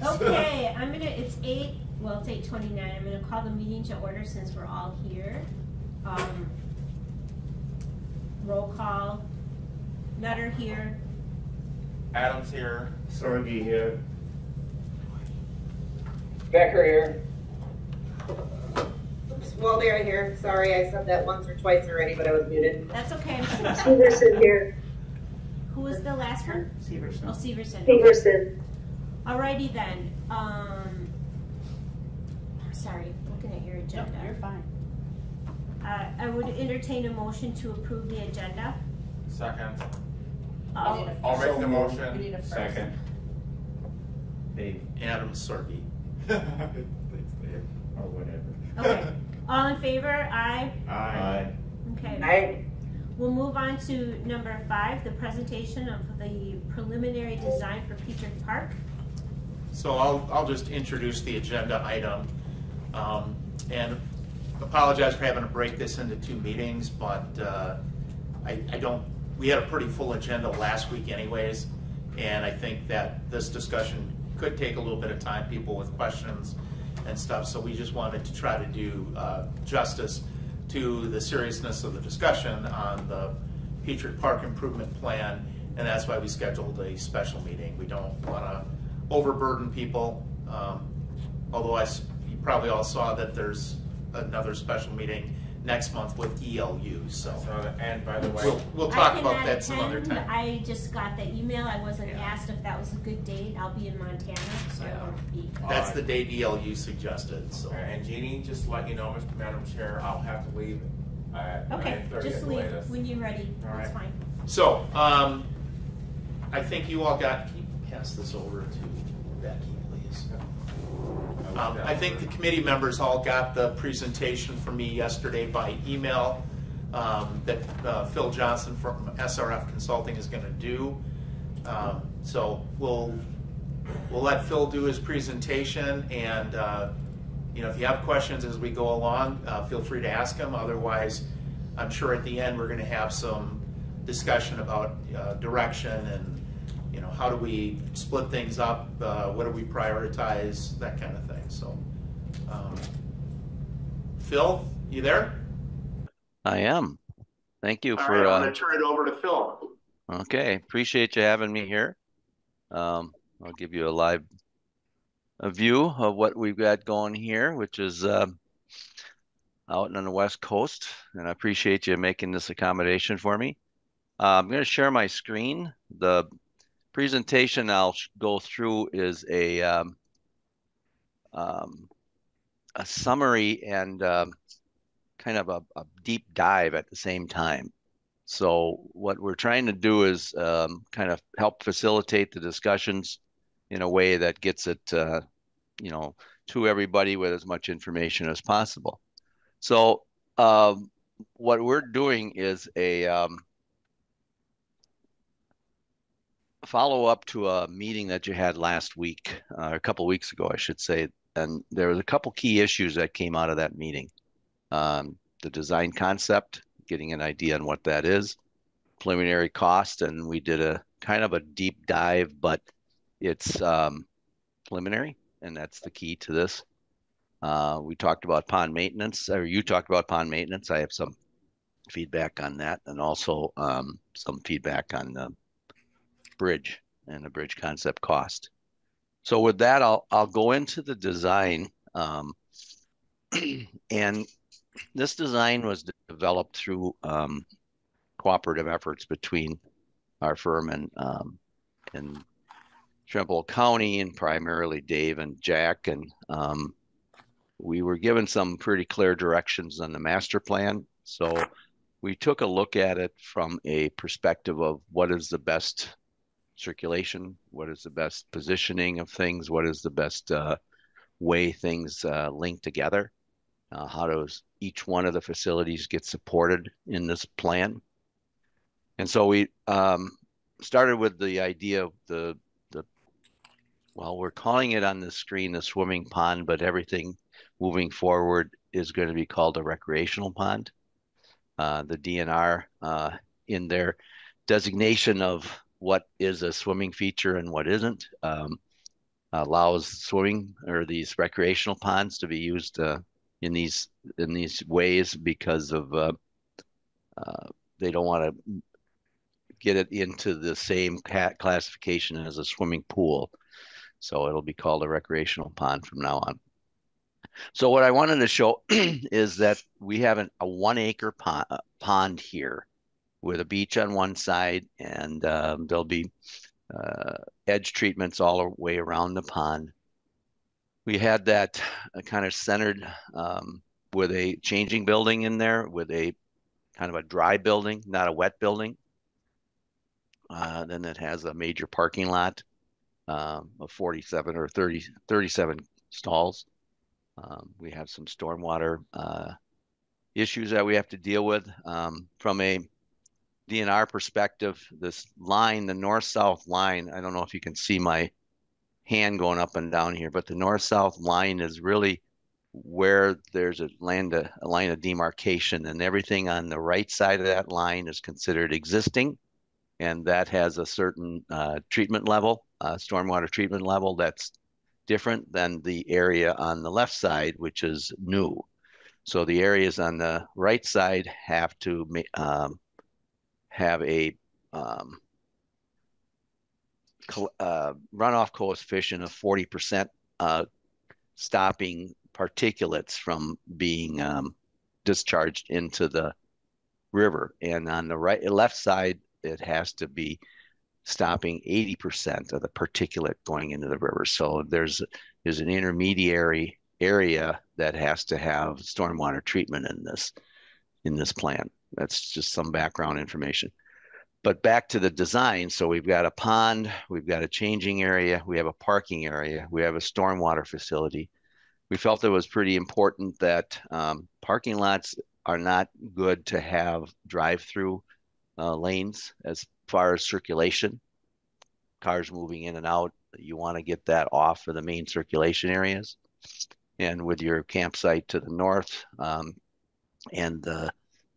Okay, it's 8:29. I'm gonna call the meeting to order since we're all here. Roll call. Nutter here. Adams here. Sorgi here. Becker here. Oops, Waldera here. Sorry, I said that once or twice already, but I was muted. That's okay. Severson here. Who was the last one? Severson. Oh, Severson. Severson. Alrighty then. Sorry, looking at your agenda. Nope, you're fine. I would entertain a motion to approve the agenda. Second. All- I'll make the We motion. need a first. Second. Dave, Adams Sorgi. Thanks, Dave. or whatever. Okay. All in favor? Aye. Aye. Okay. We'll move on to number 5, the presentation of the preliminary design for Pietrek Park. So I'll just introduce the agenda item and apologize for having to break this into 2 meetings, but we had a pretty full agenda last week anyways, and I think that this discussion could take a little bit of time, people with questions and stuff, so we just wanted to try to do justice to the seriousness of the discussion on the Pietrek Park improvement plan, and that's why we scheduled a special meeting. We don't want to overburden people, although you probably all saw that there's another special meeting next month with ELU. So And by the way, we'll talk about cannot that some other attend. time. I just got the email. I wasn't Yeah. asked if that was a good date. I'll be in Montana, so Yeah. I won't be. That's the date ELU suggested. So and Jeannie, just let you know, Madam Chair, I'll have to leave at Okay, 9:30 just at the leave latest. when you're ready. All That's right. fine. So I think you all got. Can you pass this over to Becky, please? I think the committee members all got the presentation from me yesterday by email that Phil Johnson from SRF Consulting is going to do. So we'll let Phil do his presentation, and if you have questions as we go along, feel free to ask him. Otherwise, I'm sure at the end we're going to have some discussion about direction and how do we split things up, what do we prioritize, that kind of thing. So, Phil, you there? I am. Thank you All for. right, I'm going to turn it over to Phil. Okay, appreciate you having me here. I'll give you a view of what we've got going here, which is out on the West Coast, and I appreciate you making this accommodation for me. I'm going to share my screen. The presentation I'll go through is a summary and kind of a deep dive at the same time. So what we're trying to do is kind of help facilitate the discussions in a way that gets it, to everybody with as much information as possible. So what we're doing is a follow-up to a meeting that you had last week, a couple weeks ago, I should say. And there was a couple key issues that came out of that meeting. The design concept, getting an idea on what that is, preliminary cost, and we did a kind of a deep dive, but it's preliminary, and that's the key to this. We talked about pond maintenance, or you talked about pond maintenance. I have some feedback on that, and also some feedback on the bridge and the bridge concept cost. So with that, I'll go into the design, and this design was developed through cooperative efforts between our firm and Trempealeau County, and primarily Dave and Jack, and we were given some pretty clear directions on the master plan. So we took a look at it from a perspective of what is the best circulation, what is the best positioning of things, what is the best way things link together, how does each one of the facilities get supported in this plan. And so we started with the idea of well, we're calling it on the screen the swimming pond, but everything moving forward is going to be called a recreational pond. The DNR in their designation of what is a swimming feature and what isn't, allows swimming or these recreational ponds to be used in these ways because of they don't want to get it into the same classification as a swimming pool. So it'll be called a recreational pond from now on. So what I wanted to show is that we have a 1 acre pond here with a beach on one side, and there'll be edge treatments all the way around the pond. We had that kind of centered with a changing building in there with a kind of a dry building, not a wet building. Then it has a major parking lot of 47 or 37 stalls. We have some stormwater issues that we have to deal with. From a DNR perspective, this line, the north-south line, I don't know if you can see my hand going up and down here, but the north-south line is really where there's a line of demarcation, and everything on the right side of that line is considered existing, and that has a certain treatment level, stormwater treatment level that's different than the area on the left side, which is new. So the areas on the right side have to have a runoff coefficient of 40%, stopping particulates from being discharged into the river. And on the left side, it has to be stopping 80% of the particulate going into the river. So there's an intermediary area that has to have stormwater treatment in this plan. That's just some background information. But back to the design. So we've got a pond, we've got a changing area, we have a parking area, we have a stormwater facility. We felt it was pretty important that parking lots are not good to have drive-through lanes as far as circulation. Cars moving in and out, you want to get that off of the main circulation areas. And with your campsite to the north, and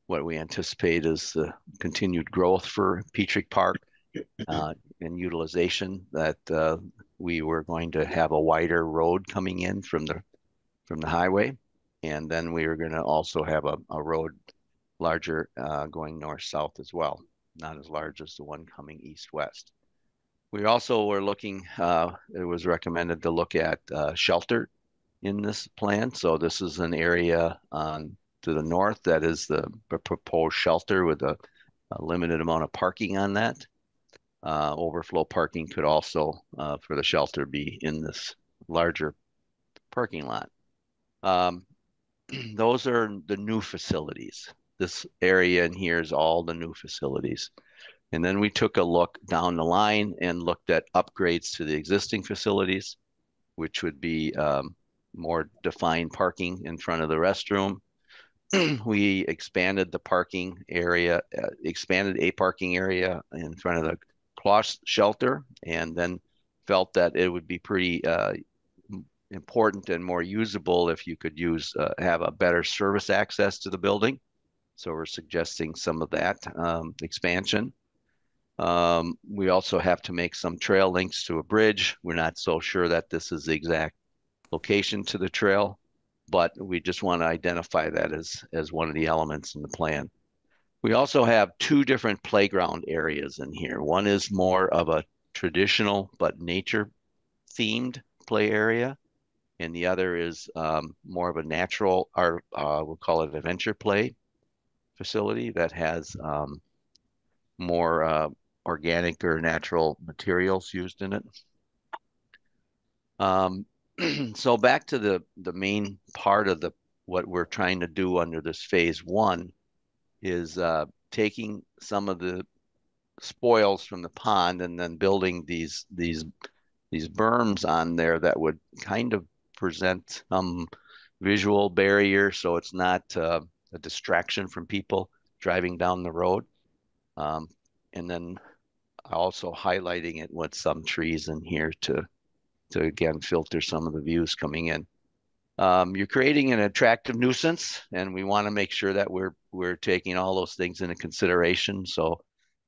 what we anticipate is the continued growth for Pietrek Park and utilization, that we were going to have a wider road coming in from the highway. And then we were going to also have a road larger going north-south as well, not as large as the one coming east-west. We also were looking, it was recommended to look at shelter in this plan. So this is an area to the north that is the proposed shelter with a limited amount of parking on that. Overflow parking could also, for the shelter, be in this larger parking lot. Those are the new facilities. This area in here is all the new facilities. And then we took a look down the line and looked at upgrades to the existing facilities, which would be more defined parking in front of the restroom. We expanded the parking area, expanded a parking area in front of the cloth shelter, and then felt that it would be pretty important and more usable if you could have a better service access to the building. So we're suggesting some of that expansion. We also have to make some trail links to a bridge. We're not so sure that this is the exact location to the trail, but we just want to identify that as one of the elements in the plan. We also have two different playground areas in here. One is more of a traditional but nature-themed play area, and the other is more of a natural, or we'll call it adventure play facility that has more organic or natural materials used in it. So back to the main part of what we're trying to do under this phase one is taking some of the spoils from the pond and then building these berms on there that would kind of present some visual barrier, so it's not a distraction from people driving down the road. And then also highlighting it with some trees in here to again filter some of the views coming in. You're creating an attractive nuisance, and we want to make sure that we're taking all those things into consideration. So,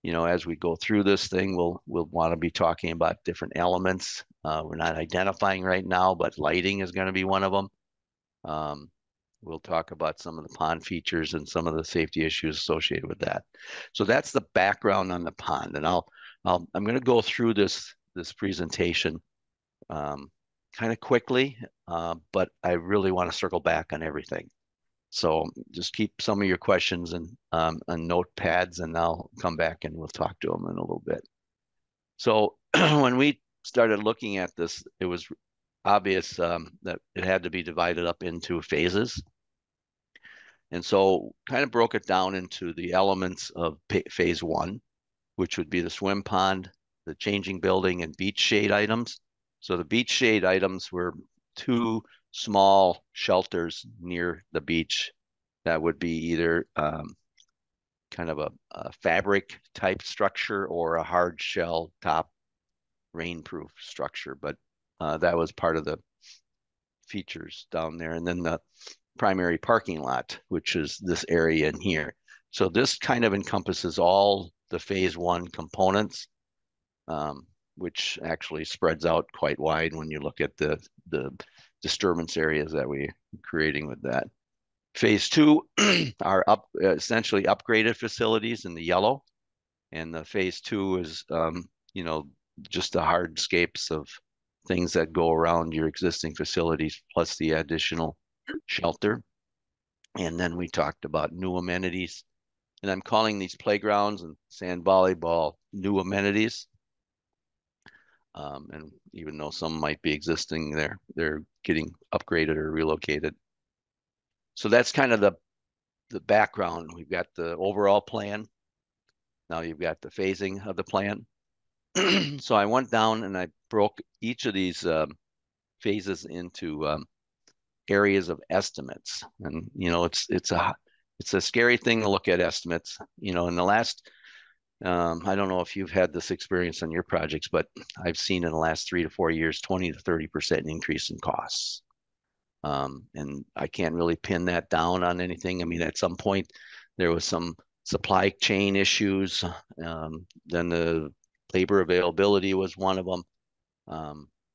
as we go through this thing, we'll want to be talking about different elements. We're not identifying right now, but lighting is going to be one of them. We'll talk about some of the pond features and some of the safety issues associated with that. So that's the background on the pond, and I'm going to go through this presentation kind of quickly, but I really want to circle back on everything. So just keep some of your questions and on notepads, and I'll come back and we'll talk to them in a little bit. So when we started looking at this, it was obvious that it had to be divided up into phases. And so kind of broke it down into the elements of phase 1, which would be the swim pond, the changing building, and beach shade items. So the beach shade items were 2 small shelters near the beach that would be either kind of a fabric type structure or a hard shell top rainproof structure. But that was part of the features down there. And then the primary parking lot, which is this area in here. So this kind of encompasses all the phase 1 components, which actually spreads out quite wide when you look at the disturbance areas that we're creating with that. Phase 2 are essentially upgraded facilities in the yellow, and the phase 2 is just the hardscapes of things that go around your existing facilities plus the additional shelter. And then we talked about new amenities, and I'm calling these playgrounds and sand volleyball new amenities. And even though some might be existing there, they're getting upgraded or relocated. So that's kind of the background. We've got the overall plan. Now you've got the phasing of the plan. So I went down and I broke each of these phases into areas of estimates. And it's a scary thing to look at estimates. In the last I don't know if you've had this experience on your projects, but I've seen in the last 3 to 4 years 20 to 30% increase in costs. And I can't really pin that down on anything. I mean, at some point there was some supply chain issues. Then the labor availability was one of them.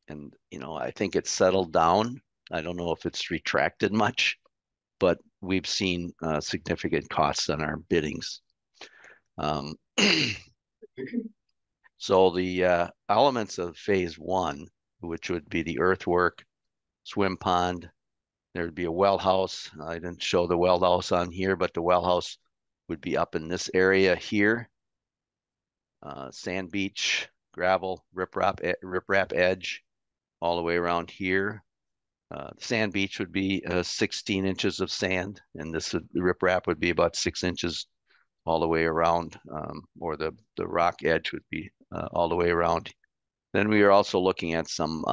And I think it's settled down. I don't know if it's retracted much, but we've seen significant costs on our biddings. So the elements of phase 1, which would be the earthwork, swim pond, there would be a well house. I didn't show the well house on here, but the well house would be up in this area here. Sand beach, gravel, riprap edge, all the way around here. The sand beach would be 16 inches of sand, and the riprap would be about 6 inches all the way around, or the rock edge would be all the way around. Then we are also looking at some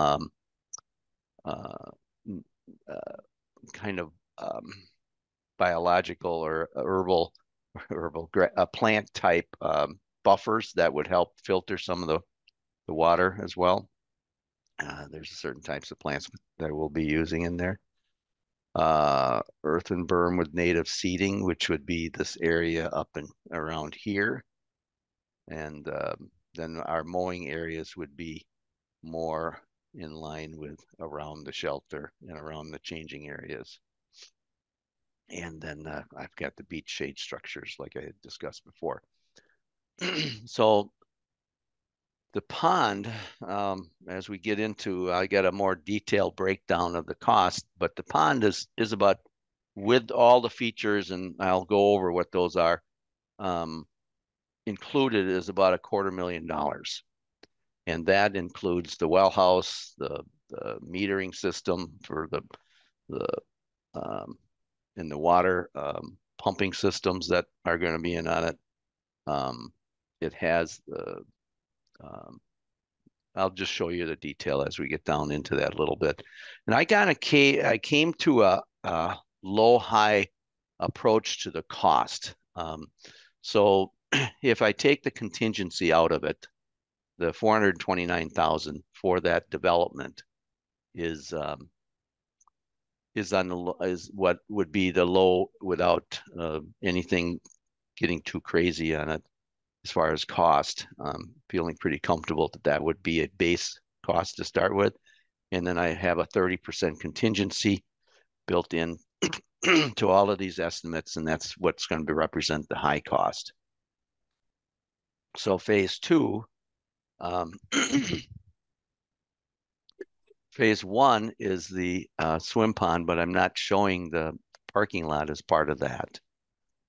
kind of biological or herbal plant type buffers that would help filter some of the water as well. There's certain types of plants that we'll be using in there. Earthen berm with native seeding, which would be this area up and around here. And then our mowing areas would be more in line with around the shelter and around the changing areas. And then I've got the beach shade structures like I had discussed before. So the pond, as we get into, I got a more detailed breakdown of the cost, but the pond is about, with all the features, and I'll go over what those are, included is about $250,000. And that includes the well house, the metering system for and the water pumping systems that are going to be in on it. It has the I'll just show you the detail as we get down into that a little bit. And I came to a low-high approach to the cost. So if I take the contingency out of it, the $429,000 for that development is what would be the low without anything getting too crazy on it. as far as cost. Feeling pretty comfortable that that would be a base cost to start with. And then I have a 30% contingency built in to all of these estimates, and that's what's going to represent the high cost. So phase two, phase one is the swim pond, but I'm not showing the parking lot as part of that.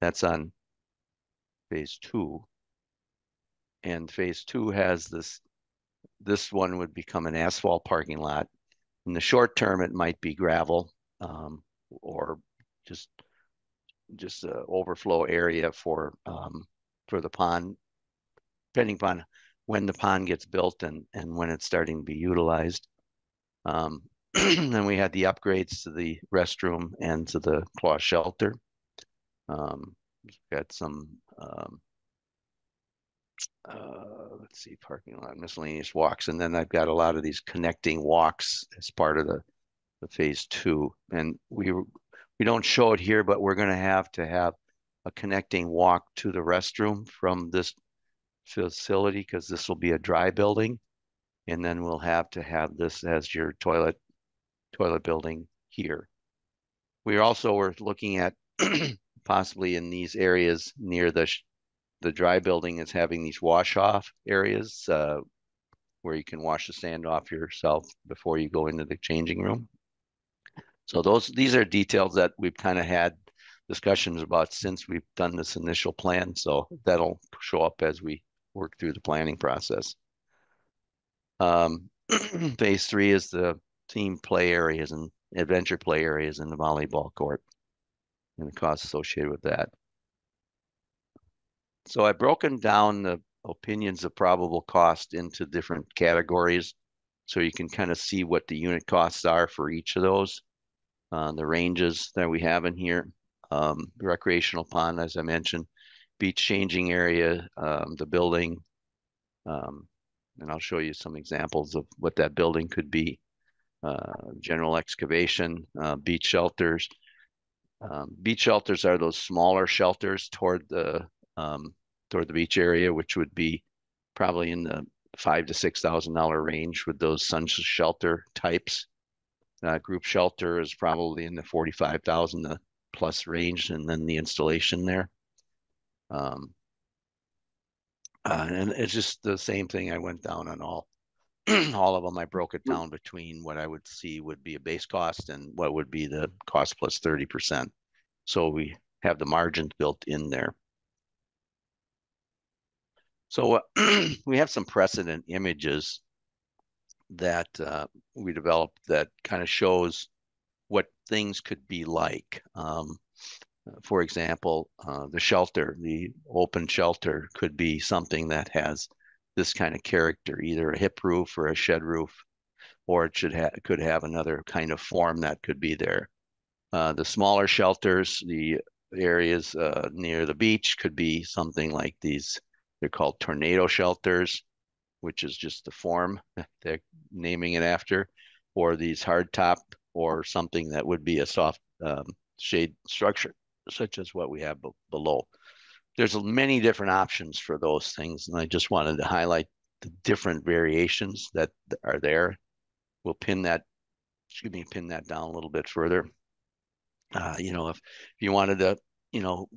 That's on phase two. And phase two has this one would become an asphalt parking lot. In the short term, it might be gravel or just an overflow area for the pond, depending upon when the pond gets built and when it's starting to be utilized. Then we had the upgrades to the restroom and to the claw shelter. Got some let's see, parking lot, miscellaneous walks, and then I've got a lot of these connecting walks as part of the phase two. And we don't show it here, but we're going to have a connecting walk to the restroom from this facility because this will be a dry building, and then we'll have to have this as your toilet building here. We also were looking at possibly in these areas near the dry building is having these wash off areas where you can wash the sand off yourself before you go into the changing room. So these are details that we've kind of had discussions about since we've done this initial plan. So that'll show up as we work through the planning process. Phase three is the team play areas and adventure play areas in the volleyball court and the costs associated with that. So I've broken down the opinions of probable cost into different categories so you can kind of see what the unit costs are for each of those. The ranges that we have in here, recreational pond, as I mentioned, beach changing area, the building, and I'll show you some examples of what that building could be. General excavation, beach shelters. Beach shelters are those smaller shelters toward the beach area, which would be probably in the $5,000 to $6,000 range with those sun shelter types. Group shelter is probably in the $45,000 plus range, and then the installation there. And it's just the same thing I went down on all of them. I broke it down between what I would see would be a base cost and what would be the cost plus 30%. So we have the margins built in there. So we have some precedent images that we developed that kind of shows what things could be like. For example, the shelter, the open shelter could be something that has this kind of character, either a hip roof or a shed roof, or it could have another kind of form that could be there. The smaller shelters, the areas near the beach could be something like these. They're called tornado shelters, which is just the form they're naming it after, or these hardtop, or something that would be a soft shade structure, such as what we have below. There's many different options for those things, and I just wanted to highlight the different variations that are there. We'll pin that down a little bit further. If you wanted to,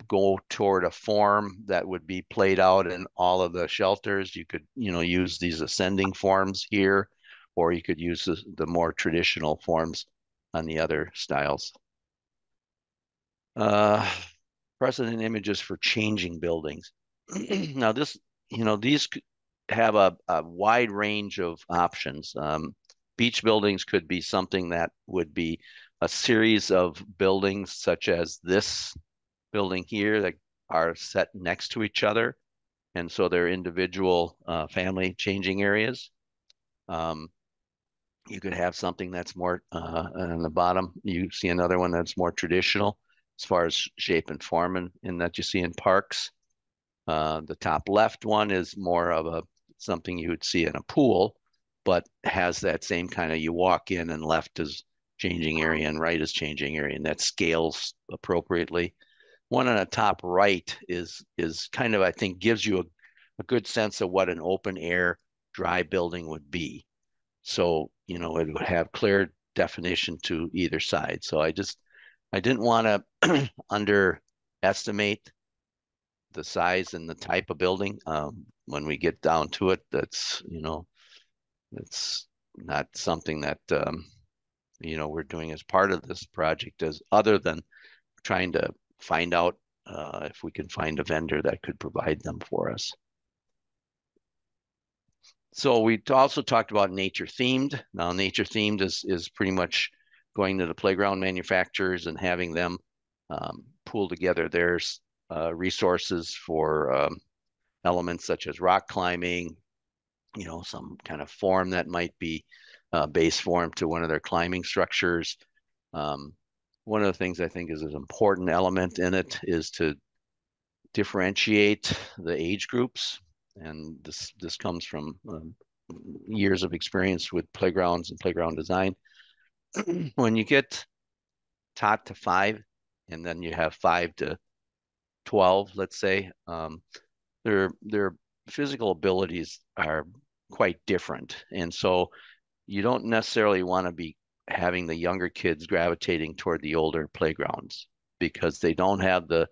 go toward a form that would be played out in all of the shelters, you could, use these ascending forms here, or you could use the more traditional forms on the other styles. Precedent images for changing buildings. Now these have a wide range of options. Beach buildings could be something that would be a series of buildings such as this building here that are set next to each other. And so they're individual family changing areas. You could have something that's more on the bottom. You see another one that's more traditional as far as shape and form in that you see in parks. The top left one is more of something you would see in a pool, but has that same kind of, you walk in and left is changing area and right is changing area, and that scales appropriately. One on the top right is kind of, I think, gives you a good sense of what an open air dry building would be. So, it would have clear definition to either side. So I didn't want to underestimate the size and the type of building. When we get down to it, it's not something that, we're doing as part of this project, as other than trying to find out if we can find a vendor that could provide them for us. So we also talked about nature themed. Now, nature themed is pretty much going to the playground manufacturers and having them pool together their resources for elements such as rock climbing, some kind of form that might be base form to one of their climbing structures. One of the things I think is an important element in it is to differentiate the age groups. And this comes from years of experience with playgrounds and playground design. When you get tot to 5, and then you have 5 to 12, let's say, their physical abilities are quite different. And so you don't necessarily want to be having the younger kids gravitating toward the older playgrounds, because they don't have the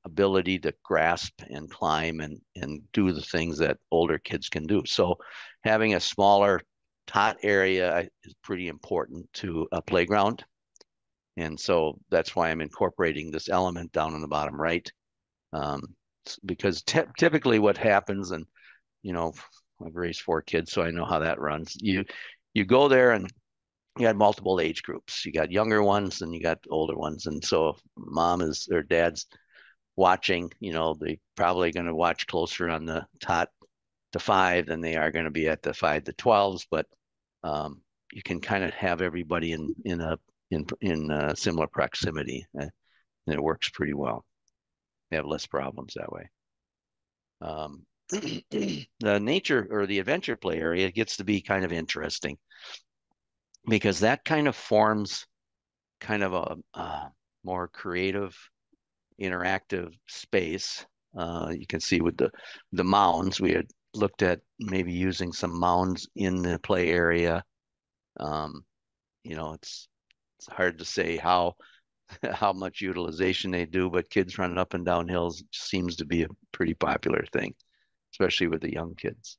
ability to grasp and climb and do the things that older kids can do. So having a smaller tot area is pretty important to a playground. And so that's why I'm incorporating this element down in the bottom right. Because typically what happens, and I've raised 4 kids, so I know how that runs. You go there and you got multiple age groups. You got younger ones and you got older ones. And so if mom or dad's watching, they probably going to watch closer on the tot to 5 than they are going to be at the 5 to 12s. But you can kind of have everybody in similar proximity, and it works pretty well. They have less problems that way. The nature or the adventure play area gets to be kind of interesting, because that kind of forms kind of a more creative, interactive space. You can see with the mounds, we had looked at maybe using some mounds in the play area. It's hard to say how much utilization they do, but kids running up and down hills seems to be a pretty popular thing, especially with the young kids.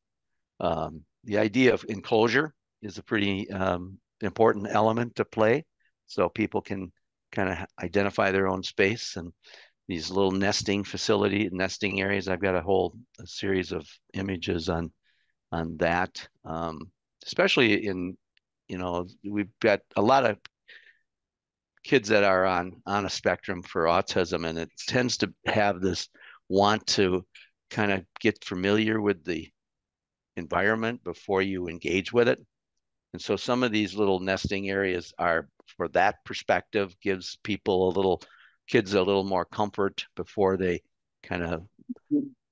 The idea of enclosure is a pretty important element to play, so people can kind of identify their own space. And these little nesting areas, I've got a series of images on that. Especially in, we've got a lot of kids that are on a spectrum for autism, and it tends to have this want to kind of get familiar with the environment before you engage with it. And so some of these little nesting areas are, for that perspective, gives kids a little more comfort before they kind of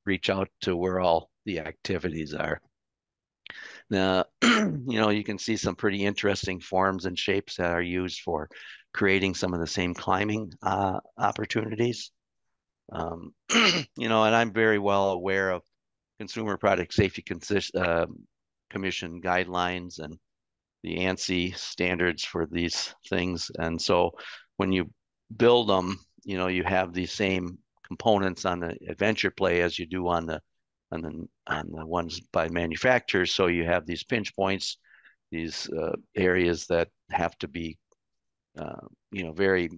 reach out to where all the activities are. Now, you can see some pretty interesting forms and shapes that are used for creating some of the same climbing opportunities. And I'm very well aware of Consumer Product Safety Commission guidelines and the ANSI standards for these things. And so when you build them, you have these same components on the adventure play as you do on the ones by manufacturers. So you have these pinch points, these areas that have to be, very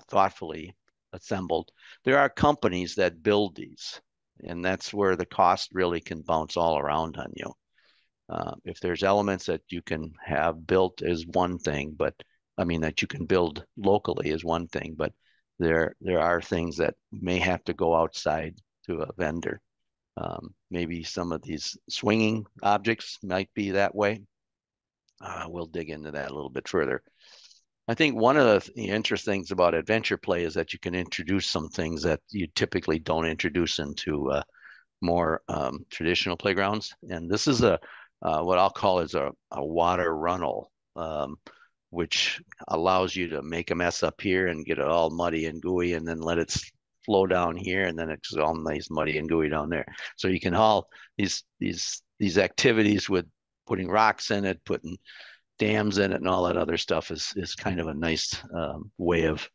thoughtfully assembled. There are companies that build these, and that's where the cost really can bounce all around on you. If there's elements that you can have built is one thing, but that you can build locally is one thing, but there are things that may have to go outside to a vendor. Maybe some of these swinging objects might be that way. We'll dig into that a little bit further. I think one of the interesting things about adventure play is that you can introduce some things that you typically don't introduce into more traditional playgrounds. And this is what I'll call is a water runnel, which allows you to make a mess up here and get it all muddy and gooey and then let it flow down here, and then it's all nice, muddy and gooey down there. So you can haul these activities with putting rocks in it, putting dams in it, and all that other stuff is kind of a nice way of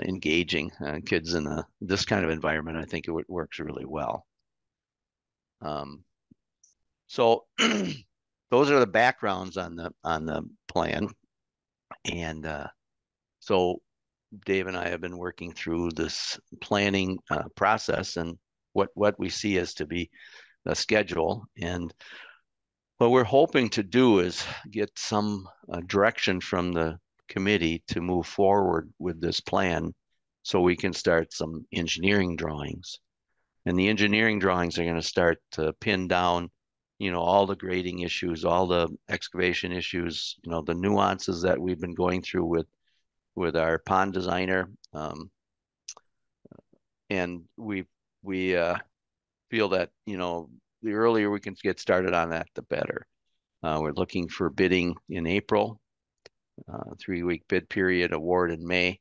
engaging kids in this kind of environment. I think it works really well. So those are the backgrounds on the plan, and so Dave and I have been working through this planning process and what we see as to be the schedule. And what we're hoping to do is get some direction from the committee to move forward with this plan so we can start some engineering drawings. And the engineering drawings are going to start to pin down, all the grading issues, all the excavation issues, the nuances that we've been going through with our pond designer. And we feel that, the earlier we can get started on that, the better. We're looking for bidding in April, 3-week bid period, award in May,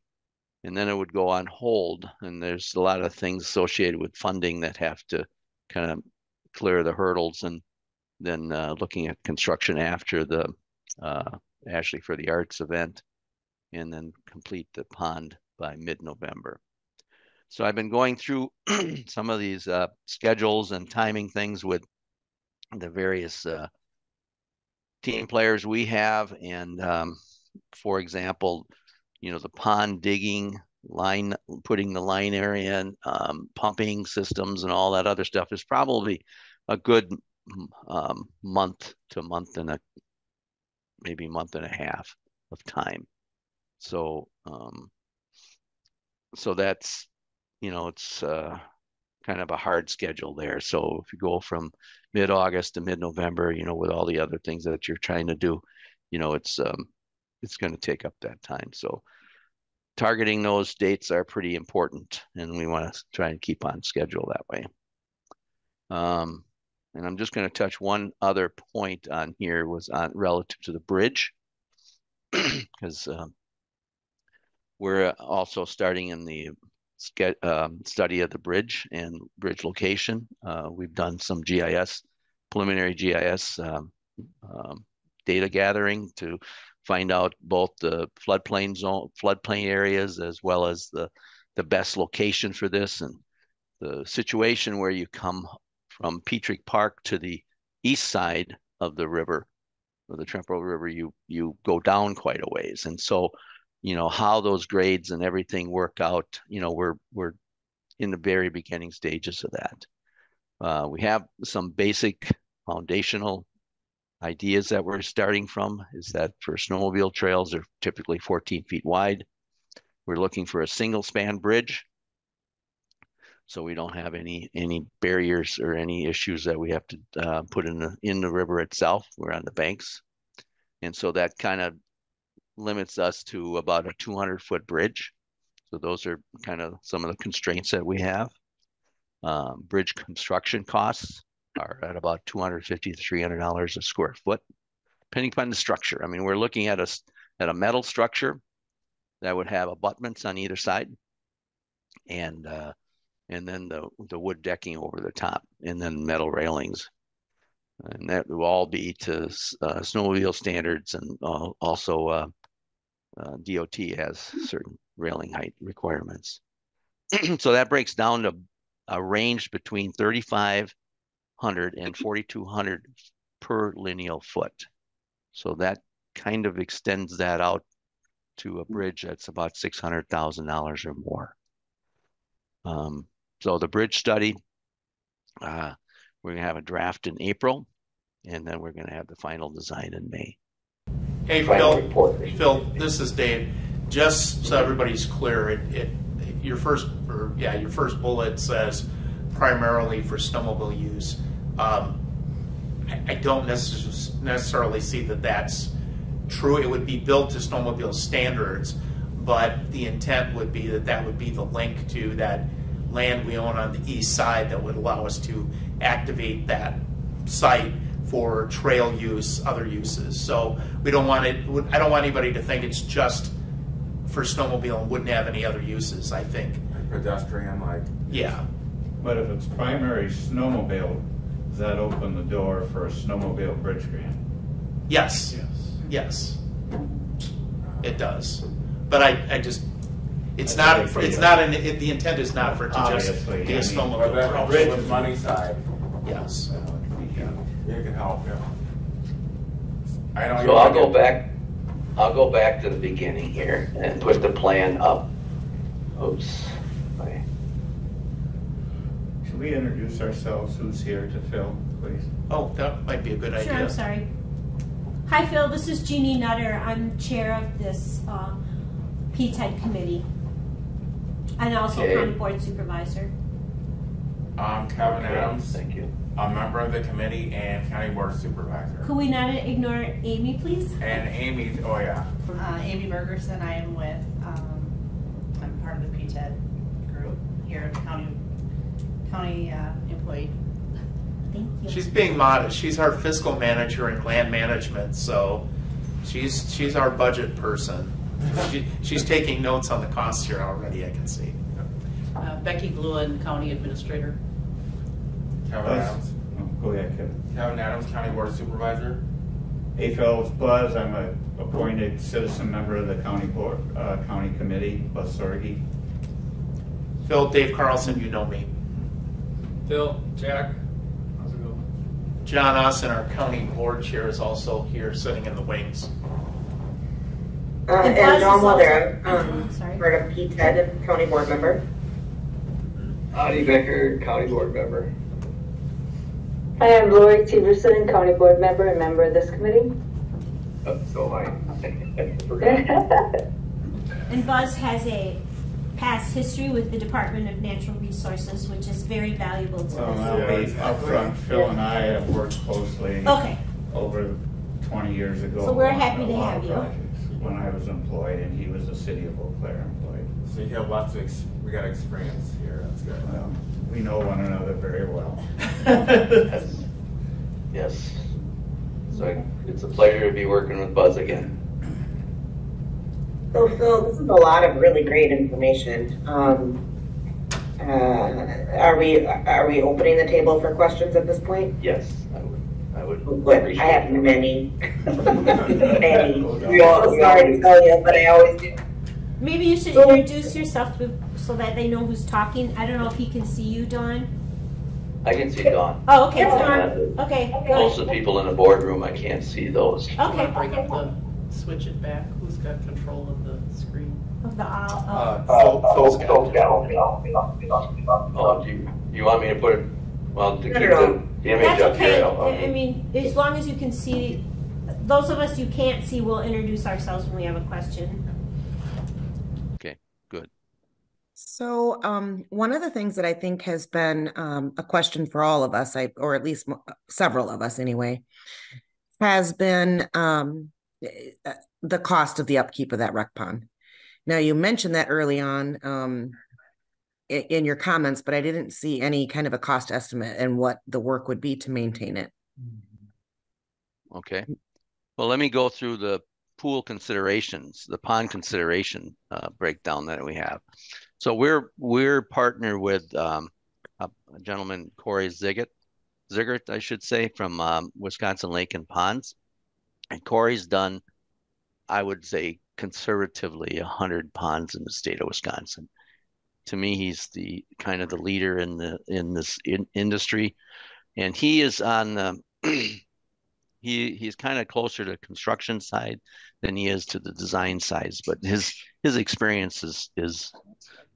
and then it would go on hold. And there's a lot of things associated with funding that have to kind of clear the hurdles, and then looking at construction after the Ashley for the Arts event, and then complete the pond by mid-November. So I've been going through some of these schedules and timing things with the various team players we have. And for example, the pond digging, putting the line area in, pumping systems and all that other stuff is probably a good month to maybe month and a half of time. So so that's, it's kind of a hard schedule there. So if you go from mid-August to mid-November, with all the other things that you're trying to do, it's going to take up that time. So targeting those dates are pretty important, and we want to try and keep on schedule that way. And I'm just going to touch one other point on here, was on relative to the bridge, because we're also starting in the study of the bridge and bridge location. We've done some preliminary GIS data gathering to find out both the floodplain areas, as well as the best location for this, and the situation where you come from Pietrek Park to the east side of the river, or the Trempealeau River, you go down quite a ways. And so, how those grades and everything work out, we're in the very beginning stages of that. We have some basic foundational ideas that we're starting from, is that for snowmobile trails, they're typically 14 feet wide. We're looking for a single span bridge, so we don't have any barriers or any issues that we have to put in the river itself. We're on the banks. And so that kind of limits us to about a 200-foot bridge. So those are kind of some of the constraints that we have. Bridge construction costs are at about $250 to $300 a square foot, depending upon the structure. I mean, we're looking at a metal structure that would have abutments on either side, and then the wood decking over the top, and then metal railings. And that will all be to snowmobile standards, and also DOT has certain railing height requirements. So that breaks down to a range between 3,500 and 4,200 per lineal foot. So that kind of extends that out to a bridge that's about $600,000 or more. So the bridge study, we're going to have a draft in April, and then we're going to have the final design in May. Hey, Phil, this is Dave. Just so everybody's clear, your first bullet says primarily for snowmobile use. I don't necessarily see that that's true. It would be built to snowmobile standards, but the intent would be that would be the link to that land we own on the east side that would allow us to activate that site for trail use, other uses. So we don't want it. I don't want anybody to think it's just for snowmobile and wouldn't have any other uses. I think pedestrian, like. Yeah. But if it's primary snowmobile, does that open the door for a snowmobile bridge grant? Yes. Yes. It does. But I just, the intent is not for it to just Obviously, be a I mean, Well, snowmobile. that helps bridge. with money side. Yes. It can help, yeah. I know. So I'll go back to the beginning here and put the plan up. Oops. Wait. Should we introduce ourselves? Who's here to fill, please? Oh, that might be a good Sure, idea. I'm sorry. Hi, Phil. This is Jeannie Nutter. I'm chair of this PTED committee, and also Okay. county board supervisor. I'm Kevin Okay, Adams, thank you. a member of the committee and county board supervisor. Could we not ignore Amy, please? And Amy, oh yeah. Amy Bergerson, I am with, I'm part of the PTED group here, county employee. Thank you. She's being modest. She's our fiscal manager in land management, so she's our budget person. She's taking notes on the costs here already, I can see. Becky Gluen, county administrator. Kevin Adams. Oh, go ahead, Kevin. Kevin Adams, county board supervisor. Hey, Phil, it's Buzz. I'm a appointed citizen member of the county board, county committee, Buzz Sorgi. Phil, Dave Carlson, you know me. Phil, Jack, how's it going? John Austin, our county board chair, is also here sitting in the wings. And Buzz And is Dawn also- Weather, Sorry. part of PTED, county board member. Audie Becker, county board member. I am Lori Severson, county board member and member of this committee. So am I. Forgot. And Buzz has a past history with the Department of Natural Resources, which is very valuable to Well, us. I'll Yeah, be exactly. upfront. Phil and I have worked closely Okay. over 20 years ago. So we're on happy a to lot have of you. projects when I was employed and he was a city of Eau Claire employee. So you have lots of, we got experience here, that's good. Well, we know one another very well. Yes. So it's a pleasure to be working with Buzz again. So Phil, this is a lot of really great information. Are we opening the table for questions at this point? Yes, I would. Good, I appreciate have it. many. Many. I'm so sorry to tell you, but I always do. Maybe you should So- introduce yourself so that they know who's talking. I don't know if he can see you, Dawn. I can see Dawn. Oh, okay. Yes, Dawn. Okay, Most good. of the people in the boardroom, I can't see those. Do you want to Okay. bring up the, switch it back? Who's got control of the screen? Of the Phil's got it. Oh, do you want me to put it, well, to keep No. the image That's up okay. here? I mean, as long as you can see, those of us you can't see will introduce ourselves when we have a question. Okay, good. So one of the things that I think has been a question for all of us, or at least several of us anyway, has been the cost of the upkeep of that rec pond. Now, you mentioned that early on in your comments, but I didn't see any kind of a cost estimate and what the work would be to maintain it. Okay. Well, let me go through the pool considerations, the pond consideration breakdown that we have. So we're partnered with a gentleman, Corey Ziggert, I should say, from Wisconsin Lake and Ponds. And Corey's done, I would say, conservatively 100 ponds in the state of Wisconsin. To me, he's the kind of the leader in this industry, and he is on the he's kind of closer to construction side than he is to the design sides. But his experience is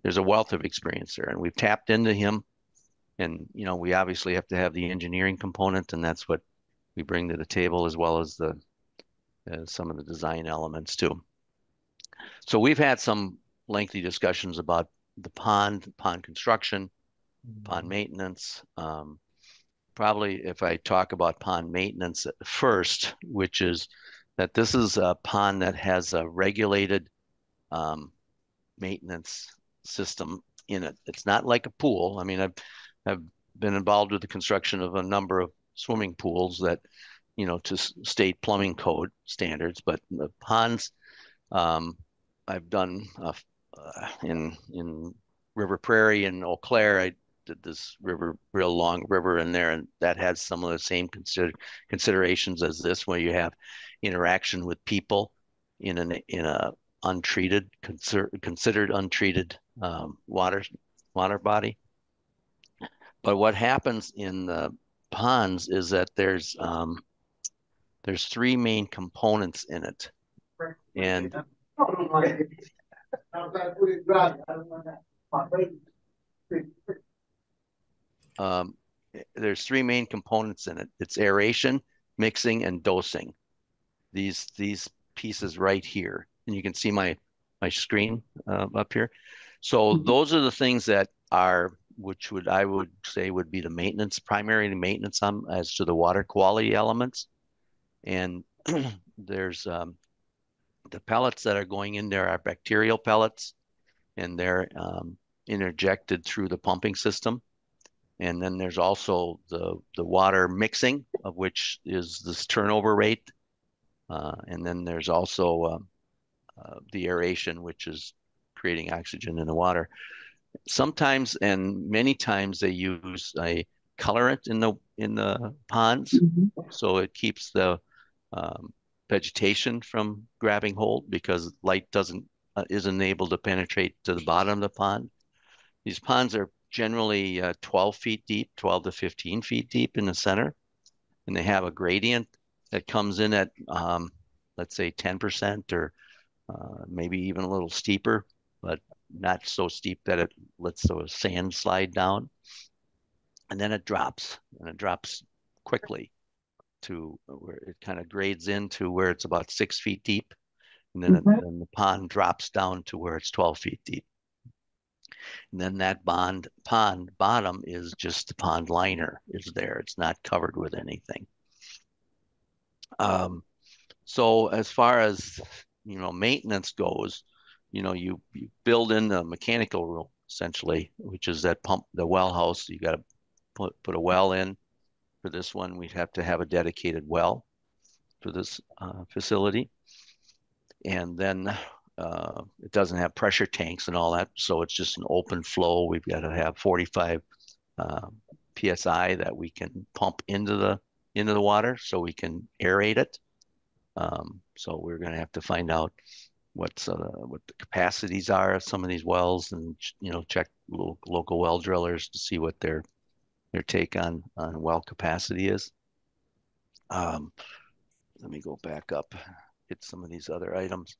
there's a wealth of experience there, and we've tapped into him. And we obviously have to have the engineering component, and that's what we bring to the table, as well as some of the design elements too. So we've had some lengthy discussions about the pond construction, pond maintenance. Probably if I talk about pond maintenance first, which is that this is a pond that has a regulated maintenance system in it. It's not like a pool. I mean, I've been involved with the construction of a number of swimming pools that, to state plumbing code standards, but the ponds, I've done in River Prairie and Eau Claire, I did this real long river in there, and that had some of the same considerations as this, where you have interaction with people in a untreated, considered untreated water body. But what happens in the ponds is that there's three main components in it, and there's three main components in it. It's aeration, mixing, and dosing. These pieces right here, and you can see my screen up here. So those are the things that are, which I would say would be the maintenance, primary maintenance on as to the water quality elements. And there's the pellets that are going in there are bacterial pellets, and they're interjected through the pumping system. And then there's also the water mixing, of which is this turnover rate. And then there's also the aeration, which is creating oxygen in the water. Sometimes, and many times, they use a colorant in the ponds, so it keeps the vegetation from grabbing hold, because light isn't able to penetrate to the bottom of the pond. These ponds are generally 12 feet deep, 12 to 15 feet deep in the center, and they have a gradient that comes in at let's say 10%, or maybe even a little steeper, but not so steep that it lets the sand slide down. And then it drops, and it drops quickly to where it kind of grades into where it's about 6 feet deep. And then, then the pond drops down to where it's 12 feet deep. And then that pond bottom is just the pond liner is there. It's not covered with anything. So as far as, maintenance goes, you build in the mechanical room, essentially, which is that pump, the well house. You got to put a well in. For this one, we'd have to have a dedicated well for this facility. And then it doesn't have pressure tanks and all that, so it's just an open flow. We've got to have 45 PSI that we can pump into the water, so we can aerate it. So we're going to have to find out what the capacities are of some of these wells, and check local well drillers to see what their take on well capacity is. Let me go back up, hit some of these other items.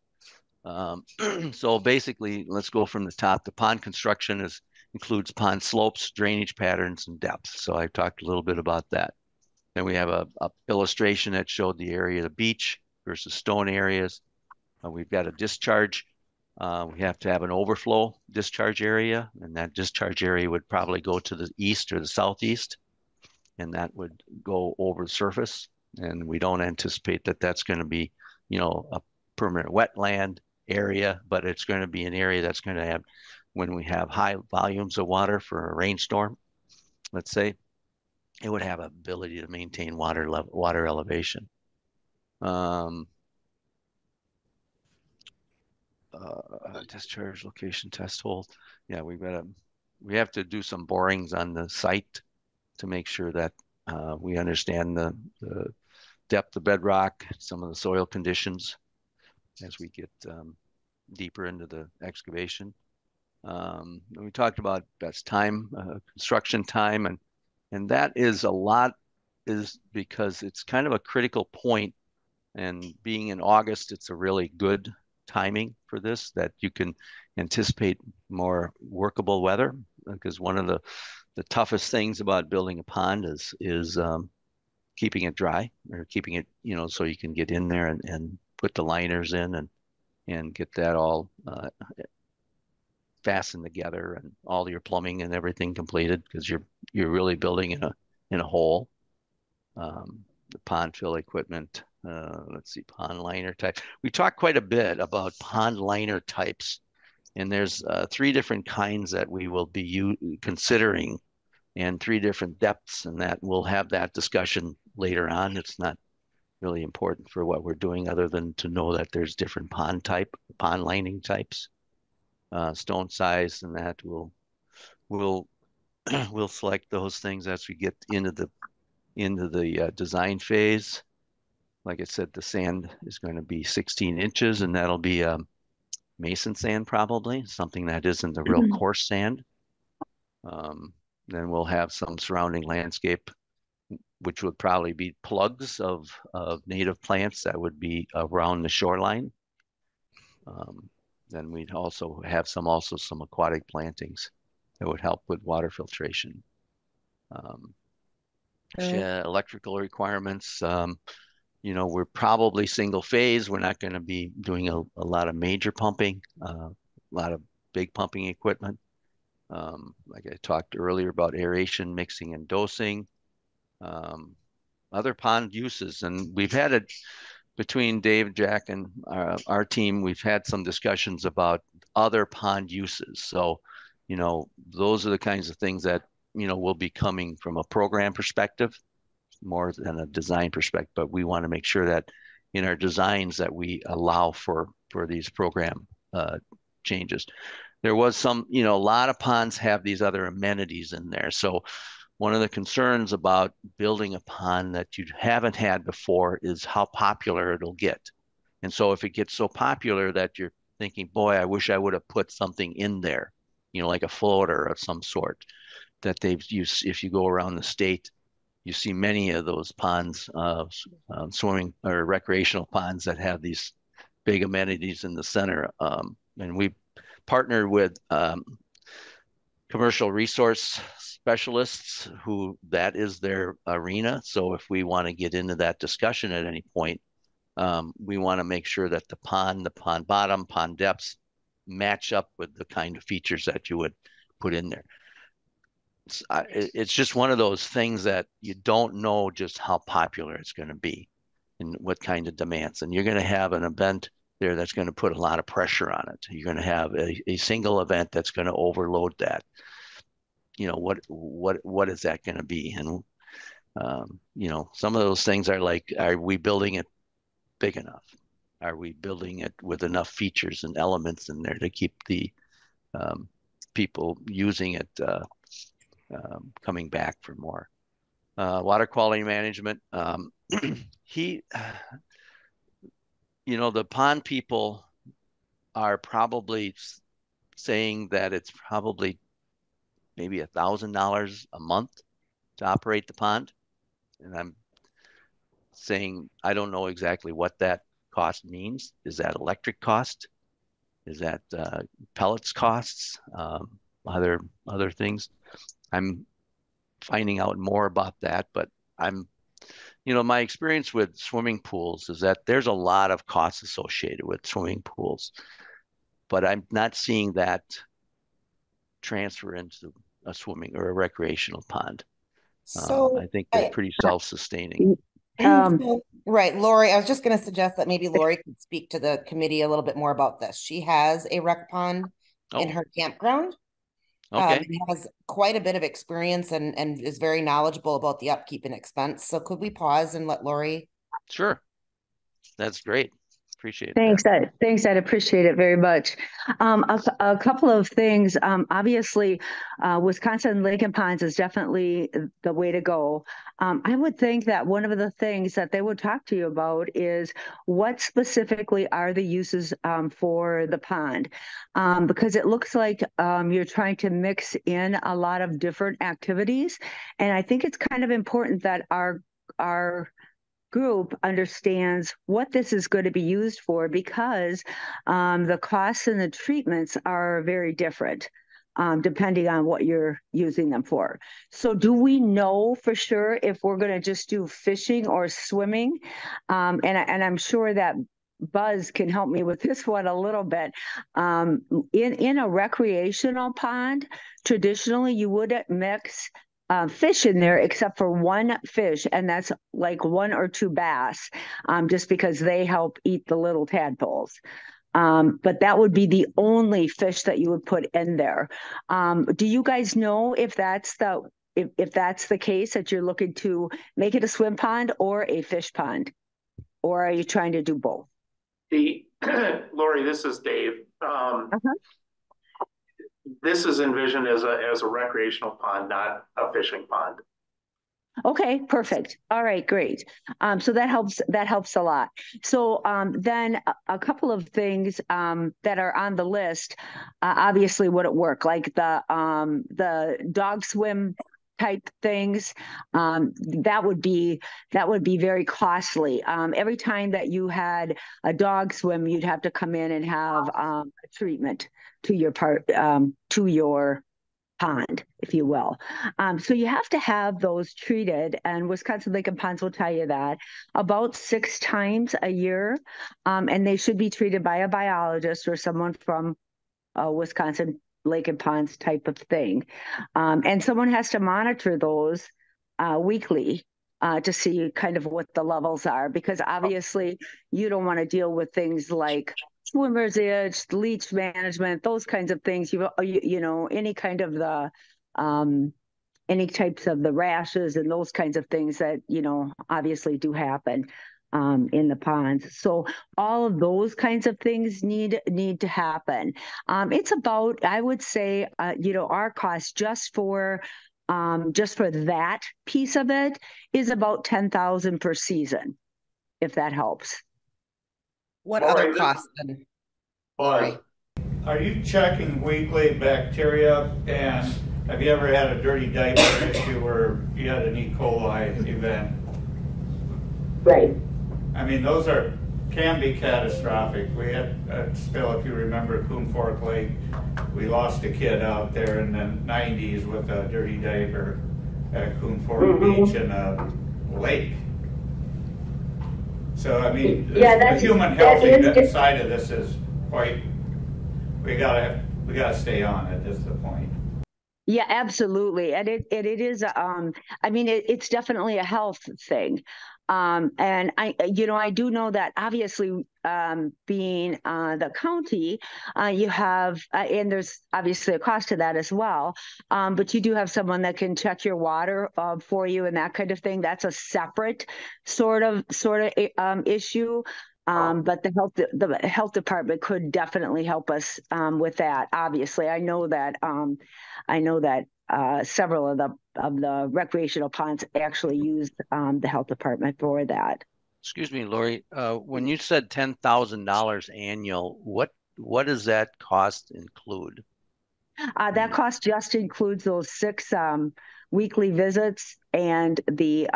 So basically, let's go from the top. The pond construction includes pond slopes, drainage patterns, and depth. So I talked a little bit about that. Then we have a illustration that showed the area of the beach versus stone areas. We've got a discharge. We have to have an overflow discharge area, and that discharge area would probably go to the east or the southeast, and that would go over the surface. And we don't anticipate that that's going to be, a permanent wetland area, but it's going to be an area that's going to have, when we have high volumes of water for a rainstorm, let's say, it would have ability to maintain water elevation. Discharge location test hole. Yeah, we have to do some borings on the site to make sure that we understand the depth of bedrock, some of the soil conditions as we get deeper into the excavation. We talked about best time, construction time, and that is because it's kind of a critical point, and being in August, it's a really good timing for this, that you can anticipate more workable weather, because one of the toughest things about building a pond is keeping it dry, or keeping it, so you can get in there and put the liners in and get that all fastened together, and all your plumbing and everything completed, because you're really building in a hole. The pond fill equipment. Let's see, pond liner type. We talked quite a bit about pond liner types, and there's 3 different kinds that we will be considering, and 3 different depths, and that we'll have that discussion later on. It's not really important for what we're doing, other than to know that there's different pond lining types, stone size, and that we'll we'll we'll select those things as we get into the design phase. Like I said, the sand is going to be 16 inches, and that'll be mason sand, probably something that isn't the real coarse sand. Then we'll have some surrounding landscape, which would probably be plugs of native plants that would be around the shoreline. Then we'd also have some aquatic plantings that would help with water filtration. Electrical requirements, we're probably single phase. We're not going to be doing a lot of major pumping, a lot of big pumping equipment. Like I talked earlier about aeration, mixing, and dosing. Other pond uses, and we've had it between Dave, Jack, and our team. We've had some discussions about other pond uses. So, those are the kinds of things that will be coming from a program perspective more than a design perspective. But we want to make sure that in our designs that we allow for these program changes. There was some, a lot of ponds have these other amenities in there. So one of the concerns about building a pond that you haven't had before is how popular it'll get. And so if it gets so popular that you're thinking, boy, I wish I would have put something in there, like a floater of some sort that they've used. If you go around the state, you see many of those ponds, swimming or recreational ponds that have these big amenities in the center. And we partnered with commercial resource specialists who that is their arena. So if we want to get into that discussion at any point, we want to make sure that the pond bottom, pond depths match up with the kind of features that you would put in there. It's just one of those things that you don't know just how popular it's going to be and what kind of demands. And you're going to have an event there that's going to put a lot of pressure on it. You're going to have a single event that's going to overload that. What is that going to be? And some of those things are like, are we building it big enough? Are we building it with enough features and elements in there to keep the people using it coming back for more? Water quality management. The pond people are probably saying that it's probably maybe $1,000 a month to operate the pond. And I'm saying, I don't know exactly what that cost means. Is that electric cost? Is that pellets costs? Other things? I'm finding out more about that, but my experience with swimming pools is that there's a lot of costs associated with swimming pools, but I'm not seeing that transfer into a swimming or a recreational pond. So I think they're pretty self-sustaining. Right, Lori, I was just going to suggest that maybe Lori could speak to the committee a little bit more about this. She has a rec pond in her campground. Okay. Has quite a bit of experience and is very knowledgeable about the upkeep and expense. So could we pause and let Lori? Sure. That's great. Appreciate it. Thanks, I'd appreciate it very much. A couple of things. Obviously, Wisconsin Lake and Ponds is definitely the way to go. I would think that one of the things that they would talk to you about is what specifically are the uses for the pond, because it looks like you're trying to mix in a lot of different activities, and I think it's kind of important that our group understands what this is going to be used for, because the costs and the treatments are very different depending on what you're using them for. So do we know for sure if we're going to just do fishing or swimming? And I'm sure that Buzz can help me with this one a little bit. In a recreational pond, traditionally you wouldn't mix fish in there except for one fish, and that's like 1 or 2 bass, just because they help eat the little tadpoles. But that would be the only fish that you would put in there. Do you guys know if that's the case, that you're looking to make it a swim pond or a fish pond, or are you trying to do both? Lori, this is Dave. This is envisioned as a recreational pond, not a fishing pond. Okay, perfect. All right, great. So that helps a lot. So then a couple of things that are on the list obviously wouldn't work, like the dog swim type things. That would be very costly. Every time that you had a dog swim, you'd have to come in and have a treatment to your pond, if you will. So you have to have those treated, and Wisconsin Lake and Ponds will tell you that about 6 times a year, and they should be treated by a biologist or someone from Wisconsin Lake and Ponds type of thing. And someone has to monitor those weekly to see kind of what the levels are, because obviously you don't want to deal with things like swimmer's itch, leech management, those kinds of things. You know, any kind of the any types of the rashes and those kinds of things that, you know, obviously do happen in the ponds. So all of those kinds of things need to happen. It's about, I would say, you know, our cost just for that piece of it is about $10,000 per season, if that helps. What other costs then? Buzz, are you checking weekly bacteria, and have you ever had a dirty diaper issue where you had an E. coli event? Right. I mean, those can be catastrophic. We had a spill, if you remember, Coon Fork Lake. We lost a kid out there in the 90s with a dirty diaper at Coon Fork Beach in a lake. So, I mean, the human health side of this is quite, we gotta stay on it, is the point. Yeah, absolutely. And it is, I mean, it's definitely a health thing. And I do know that obviously, being the county, you have, and there's obviously a cost to that as well. But you do have someone that can check your water for you and that kind of thing. That's a separate sort of issue. But the health department could definitely help us with that. Obviously, I know that several of the recreational ponds actually use the health department for that. Excuse me, Lori. When you said $10,000 annual, what does that cost include? That cost just includes those 6 weekly visits and they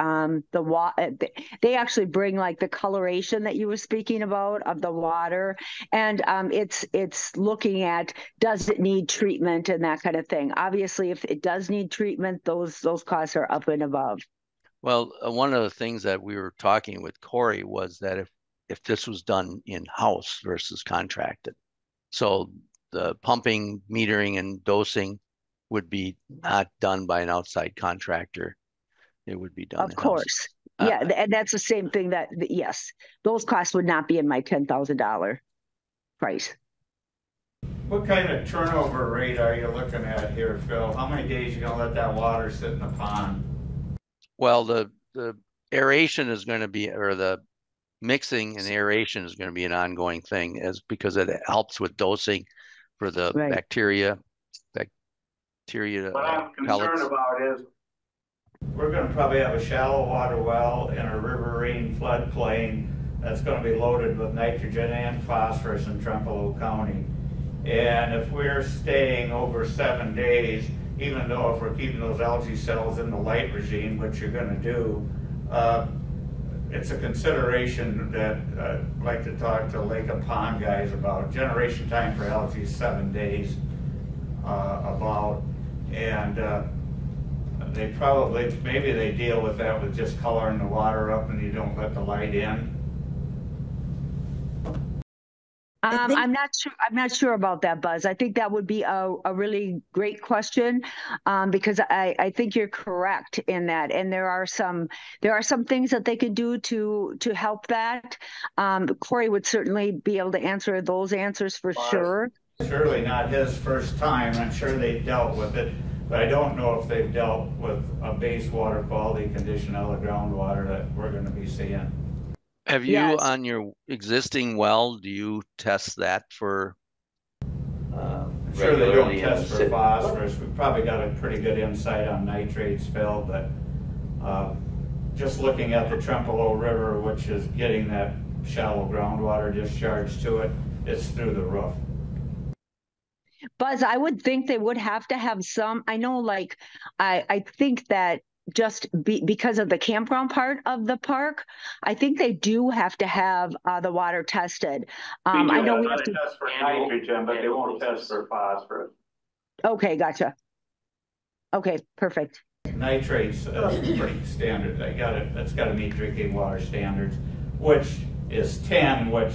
actually bring like the coloration that you were speaking about of the water, and it's looking at, does it need treatment and that kind of thing. Obviously, if it does need treatment, those costs are up and above. Well, one of the things that we were talking with Corey was that if this was done in-house versus contracted, so the pumping, metering, and dosing would be not done by an outside contractor. It would be done in-house. Of course. Yeah, and that's the same thing that, yes, those costs would not be in my $10,000 price. What kind of turnover rate are you looking at here, Phil? How many days are you going to let that water sit in the pond? Well, the aeration is going to be, or the mixing and aeration is going to be an ongoing thing, because it helps with dosing for the bacteria. What I'm concerned about is we're going to probably have a shallow water well in a riverine floodplain that's going to be loaded with nitrogen and phosphorus in Trempealeau County. And if we're staying over 7 days, even though if we're keeping those algae cells in the light regime, which you're going to do, it's a consideration that I'd like to talk to lake and pond guys about. Generation time for algae is 7 days about, and they probably, maybe they deal with that with just coloring the water up and you don't let the light in. I'm not sure about that, Buzz. I think that would be a really great question, because I think you're correct in that, and there are some things that they can do to help that. Corey would certainly be able to answer those answers for sure. Surely not his first time. I'm sure they've dealt with it, but I don't know if they've dealt with a base water quality condition out of the groundwater that we're going to be seeing. Have you, on your existing well, do you test that for sure they don't regularly in test the for city. phosphorus. We've probably got a pretty good insight on nitrates, Phil, but just looking at the Trempealeau River, which is getting that shallow groundwater discharge to it, it's through the roof. Buzz, I would think they would have to have some, I know, like, I think that just because of the campground part of the park, I think they do have to have the water tested. I know we have to test for nitrogen, but they won't test for phosphorus. Okay, gotcha. Okay, perfect. Nitrates pretty standard. That's got to meet drinking water standards, which is 10, which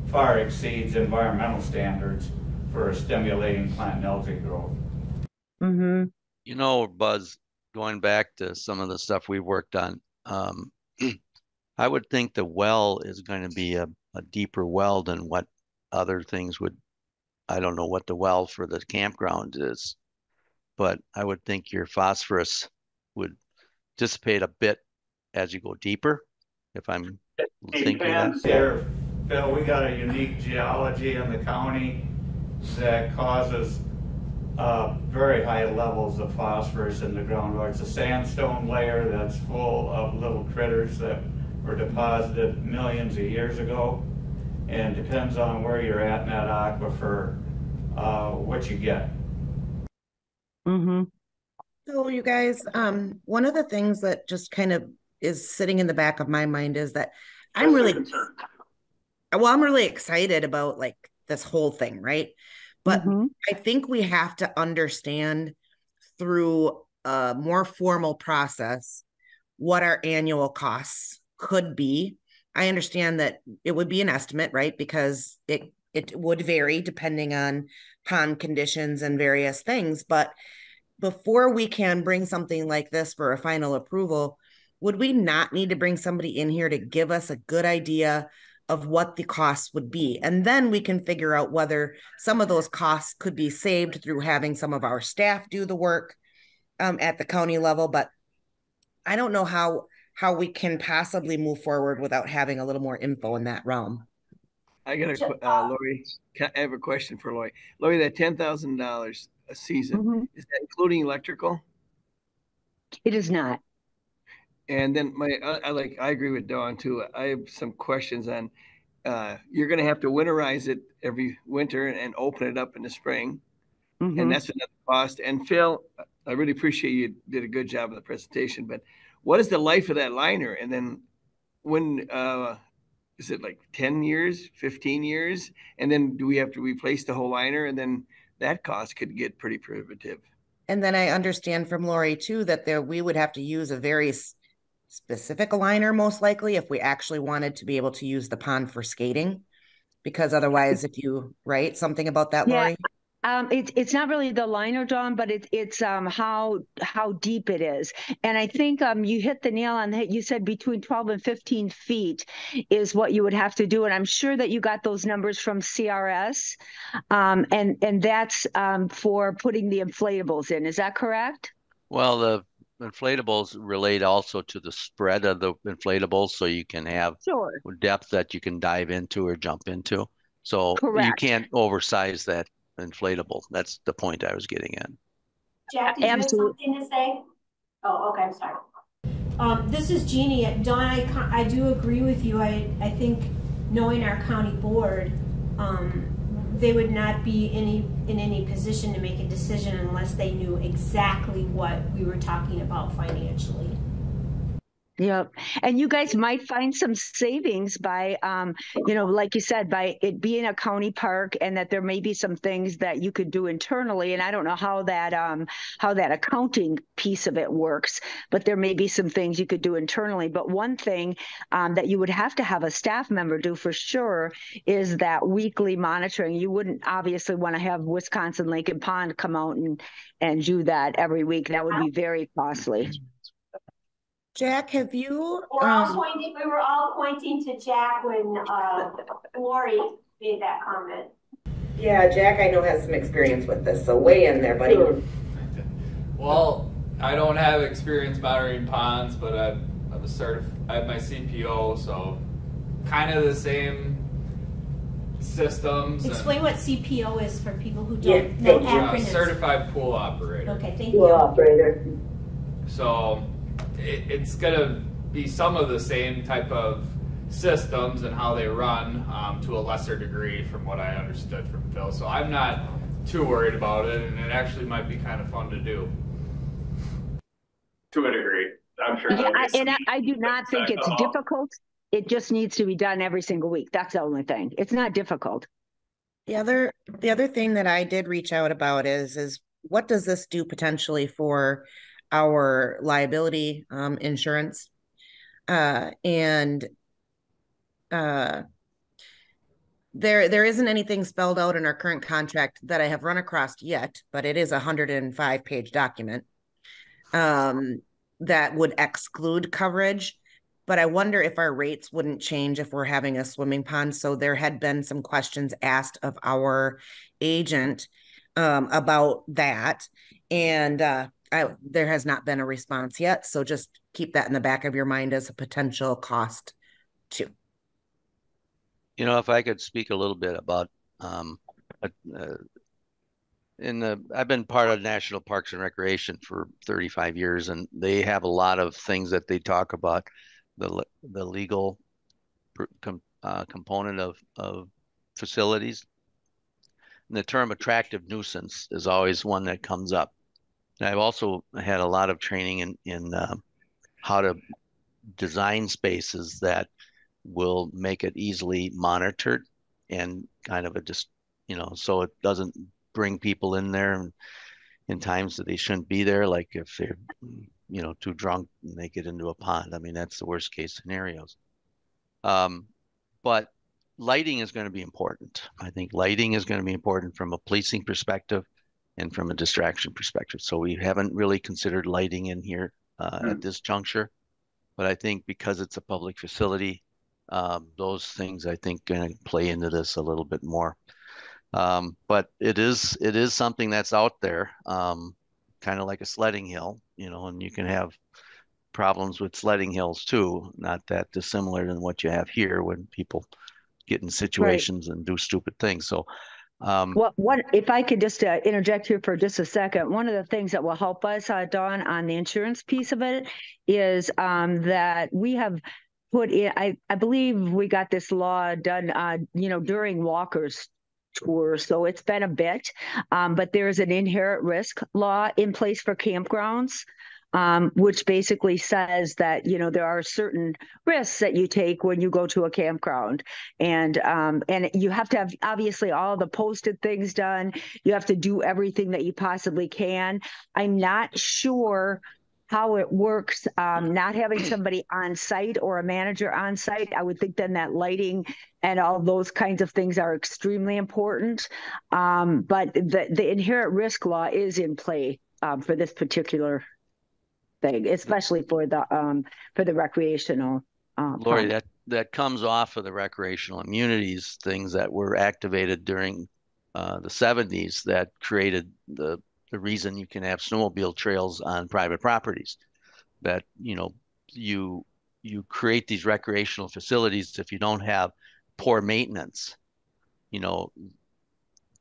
far exceeds environmental standards for stimulating plant and algae growth. Mm-hmm. You know, Buzz, going back to some of the stuff we worked on, I would think the well is going to be a deeper well than what other things would. I don't know what the well for the campground is, but I would think your phosphorus would dissipate a bit as you go deeper, if I'm thinking that. There, Phil, we got a unique geology in the county that causes very high levels of phosphorus in the groundwater. It's a sandstone layer that's full of little critters that were deposited millions of years ago, and depends on where you're at in that aquifer, what you get. Mm-hmm. So you guys, one of the things that just kind of is sitting in the back of my mind is that I'm really excited about like this whole thing, right? But I think we have to understand through a more formal process what our annual costs could be. I understand that it would be an estimate, right? Because it would vary depending on pond conditions and various things. But before we can bring something like this for a final approval, would we not need to bring somebody in here to give us a good idea of what the costs would be? And then we can figure out whether some of those costs could be saved through having some of our staff do the work at the county level. But I don't know how we can possibly move forward without having a little more info in that realm. I got a Lori. I have a question for Lori. Lori, that $10,000 a season, is that including electrical? It is not. And then I agree with Dawn too. I have some questions on. You're going to have to winterize it every winter and open it up in the spring, and that's another cost. And Phil, I really appreciate you did a good job of the presentation. But what is the life of that liner? And then when is it like 10 years, 15 years? And then do we have to replace the whole liner? And then that cost could get pretty prohibitive. And then I understand from Lori too that we would have to use a very specific liner most likely if we actually wanted to be able to use the pond for skating, because otherwise right, something about that, Lori? It's not really the liner, Dawn, but it's how deep it is. And I think you hit the nail on the head. You said between 12 and 15 feet is what you would have to do. And I'm sure that you got those numbers from CRS. And that's for putting the inflatables in. Is that correct? Well, the inflatables relate also to the spread of the inflatables, so you can have depth that you can dive into or jump into. So you can't oversize that inflatable. That's the point I was getting at. Jack, did you have something to say? Oh, okay, I'm sorry. This is Jeannie. Dawn, I do agree with you. I think knowing our county board, they would not be in any position to make a decision unless they knew exactly what we were talking about financially. Yep. And you guys might find some savings by, like you said, by it being a county park, and that there may be some things that you could do internally. And I don't know how that accounting piece of it works, but there may be some things you could do internally. But one thing that you would have to have a staff member do for sure is that weekly monitoring. You wouldn't obviously want to have Wisconsin Lake and Pond come out and do that every week. That would be very costly. Jack, have you? We were all pointing to Jack when Lori made that comment. Yeah, Jack, I know has some experience with this, so weigh in there, buddy. Well, I don't have experience monitoring ponds, but I have my CPO, so kind of the same systems. Explain what CPO is for people who don't know acronyms. Certified pool operator. Okay, thank Pool you. operator. So it's going to be some of the same type of systems and how they run to a lesser degree from what I understood from Phil. So I'm not too worried about it, and it actually might be kind of fun to do. To a degree. I'm sure. Yeah, I do not think it's difficult. It just needs to be done every single week. That's the only thing. It's not difficult. The other thing that I did reach out about is what does this do potentially for our liability insurance? There isn't anything spelled out in our current contract that I have run across yet, but it is a 105-page document that would exclude coverage. But I wonder if our rates wouldn't change if we're having a swimming pond. So there had been some questions asked of our agent about that. And there has not been a response yet. So just keep that in the back of your mind as a potential cost too. You know, if I could speak a little bit about I've been part of National Parks and Recreation for 35 years, and they have a lot of things that they talk about the legal component of facilities. And the term attractive nuisance is always one that comes up. And I've also had a lot of training in how to design spaces that will make it easily monitored and kind of so it doesn't bring people in there in times that they shouldn't be there, like if they're too drunk and they get into a pond. I mean, that's the worst case scenarios. But lighting is going to be important. I think lighting is going to be important from a policing perspective and from a distraction perspective. So we haven't really considered lighting in here at this juncture. But I think because it's a public facility, those things I think going to play into this a little bit more. But it is something that's out there, kind of like a sledding hill, and you can have problems with sledding hills too, not that dissimilar than what you have here when people get in situations and do stupid things. So if I could just interject here for just a second, one of the things that will help us, Dawn, on the insurance piece of it is that we have put in, I believe we got this law done, during Walker's tour. So it's been a bit, but there's an inherent risk law in place for campgrounds. Which basically says that, there are certain risks that you take when you go to a campground. And you have to have, obviously, all the posted things done. You have to do everything that you possibly can. I'm not sure how it works, not having somebody on site or a manager on site. I would think then that lighting and all those kinds of things are extremely important. But the inherent risk law is in play for this particular thing, especially for the recreational. Lori, that comes off of the recreational immunities things that were activated during the 70s that created the reason you can have snowmobile trails on private properties. That you create these recreational facilities if you don't have poor maintenance.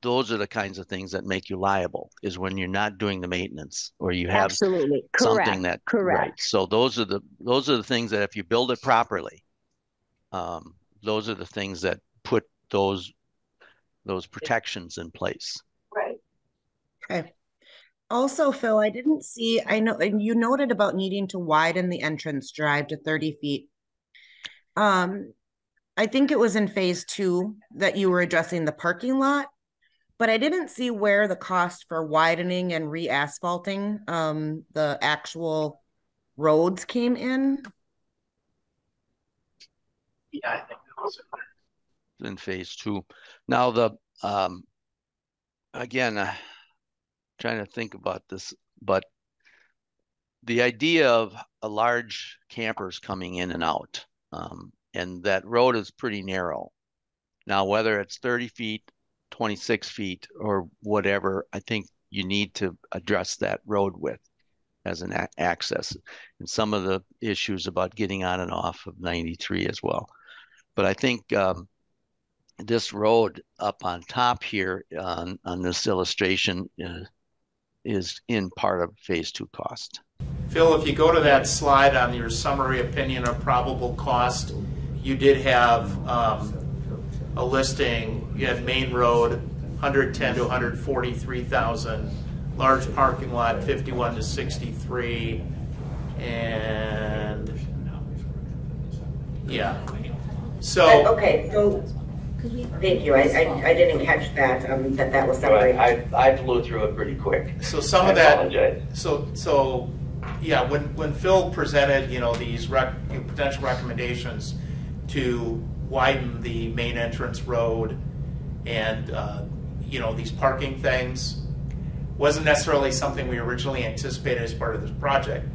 Those are the kinds of things that make you liable, is when you're not doing the maintenance or you have absolutely something that correct. Right. So those are the things that if you build it properly, those are the things that put those protections in place. Right. Okay. Also, Phil, I didn't see, I know, and you noted about needing to widen the entrance drive to 30 feet. I think it was in phase 2 that you were addressing the parking lot, but I didn't see where the cost for widening and re-asphalting the actual roads came in. Yeah, I think that was in phase 2. Now again, trying to think about this, but the idea of a large campers coming in and out, and that road is pretty narrow. Now, whether it's 30 feet, 26 feet, or whatever, I think you need to address that road width as an access, and some of the issues about getting on and off of 93 as well. But I think this road up on top here on this illustration is in part of phase 2 cost. Phil, if you go to that slide on your summary opinion of probable cost, you did have a listing. You had main road 110 to 143,000, large parking lot 51 to 63, and yeah. So okay, so thank you. I didn't catch that that was separated. I flew through it pretty quick. So some of that. So yeah, when Phil presented, these potential recommendations to widen the main entrance road and these parking things, wasn't necessarily something we originally anticipated as part of this project,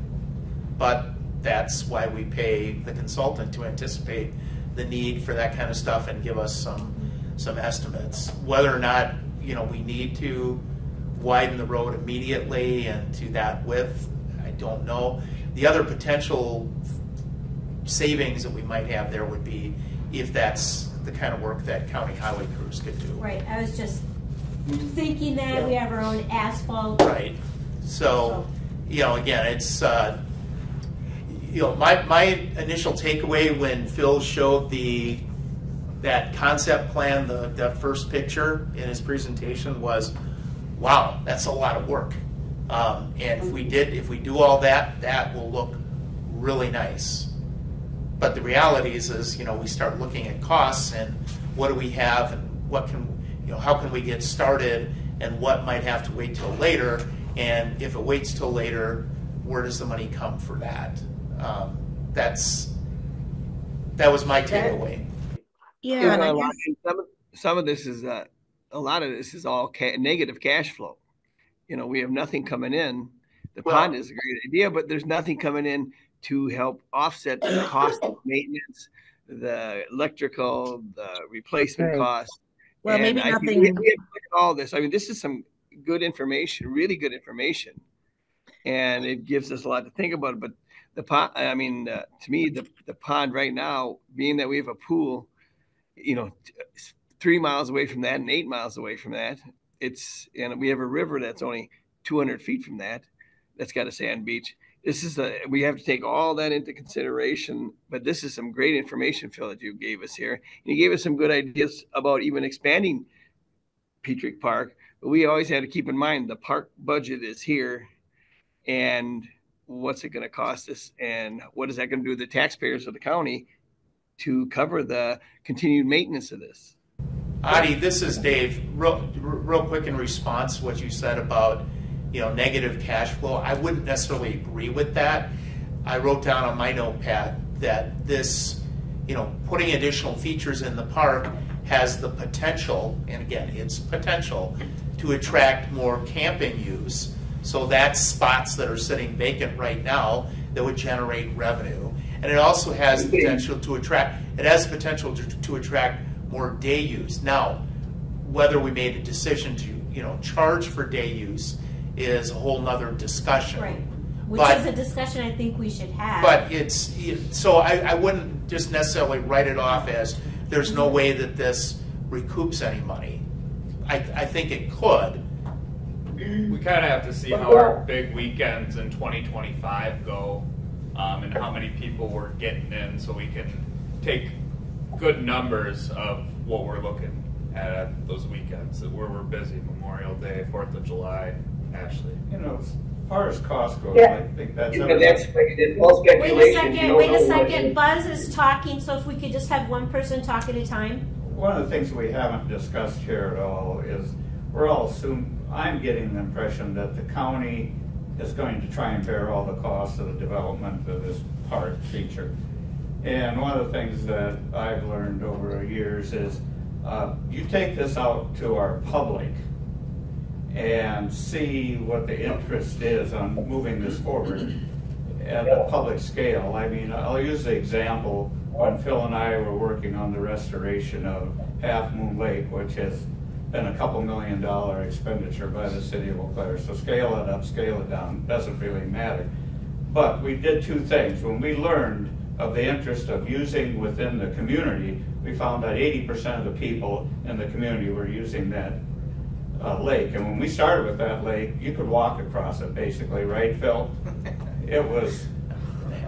but that's why we pay the consultant to anticipate the need for that kind of stuff and give us some estimates. Whether or not we need to widen the road immediately and to that width, I don't know. The other potential savings that we might have there would be if that's the kind of work that county highway crews could do. Right. I was just thinking that we have our own asphalt. Right. So again, it's my initial takeaway when Phil showed that concept plan, the first picture in his presentation was, wow, that's a lot of work. And if we do all that, that will look really nice. But the reality is we start looking at costs and what do we have and how can we get started and what might have to wait till later. And if it waits till later, where does the money come for that? That was my takeaway. Yeah, and some of this is a lot of this is all negative cash flow. We have nothing coming in. The pond is a great idea, but there's nothing coming in to help offset the cost of maintenance, the electrical, the replacement cost. Well, and maybe nothing. We have to look at all this. I mean, this is some good information, really good information, and it gives us a lot to think about. But the pond, to me, the pond right now, being that we have a pool, 3 miles away from that and 8 miles away from that, and we have a river that's only 200 feet from that. That's got a sand beach. We have to take all that into consideration, but this is some great information, Phil, that you gave us here. And you gave us some good ideas about even expanding Pietrek Park, but we always have to keep in mind the park budget is here, and what's it going to cost us, and what is that going to do to the taxpayers of the county to cover the continued maintenance of this? Adi, this is Dave. Real quick in response to what you said about negative cash flow. I wouldn't necessarily agree with that. I wrote down on my notepad that this, putting additional features in the park has the potential, and again, it's potential, to attract more camping use. So that's spots that are sitting vacant right now that would generate revenue. And it also has potential to attract, to attract more day use. Now, whether we made a decision to, charge for day use is a whole nother discussion. Right. Which is a discussion I think we should have. But so I wouldn't just necessarily write it off as there's no way that this recoups any money. I think it could. We kind of have to see how our big weekends in 2025 go, and how many people we're getting in, so we can take good numbers of what we're looking at those weekends where we're busy. Memorial Day, 4th of July, Ashley. As far as cost goes, Yeah. I think that's all Wait speculation. wait a second. Buzz is talking, so if we could just have one person talk at a time. One of the things we haven't discussed here at all is I'm getting the impression that the county is going to try and bear all the costs of the development of this park feature. And one of the things that I've learned over the years is you take this out to our public and see what the interest is on moving this forward at a public scale. I mean, I'll use the example when Phil and I were working on the restoration of Half Moon Lake, which has been a $2 million expenditure by the city of Eau Claire. So scale it up, scale it down, doesn't really matter. But we did two things. When we learned of the interest of using within the community, we found that 80% of the people in the community were using that lake. And when we started with that lake, you could walk across it basically, right, Phil? It was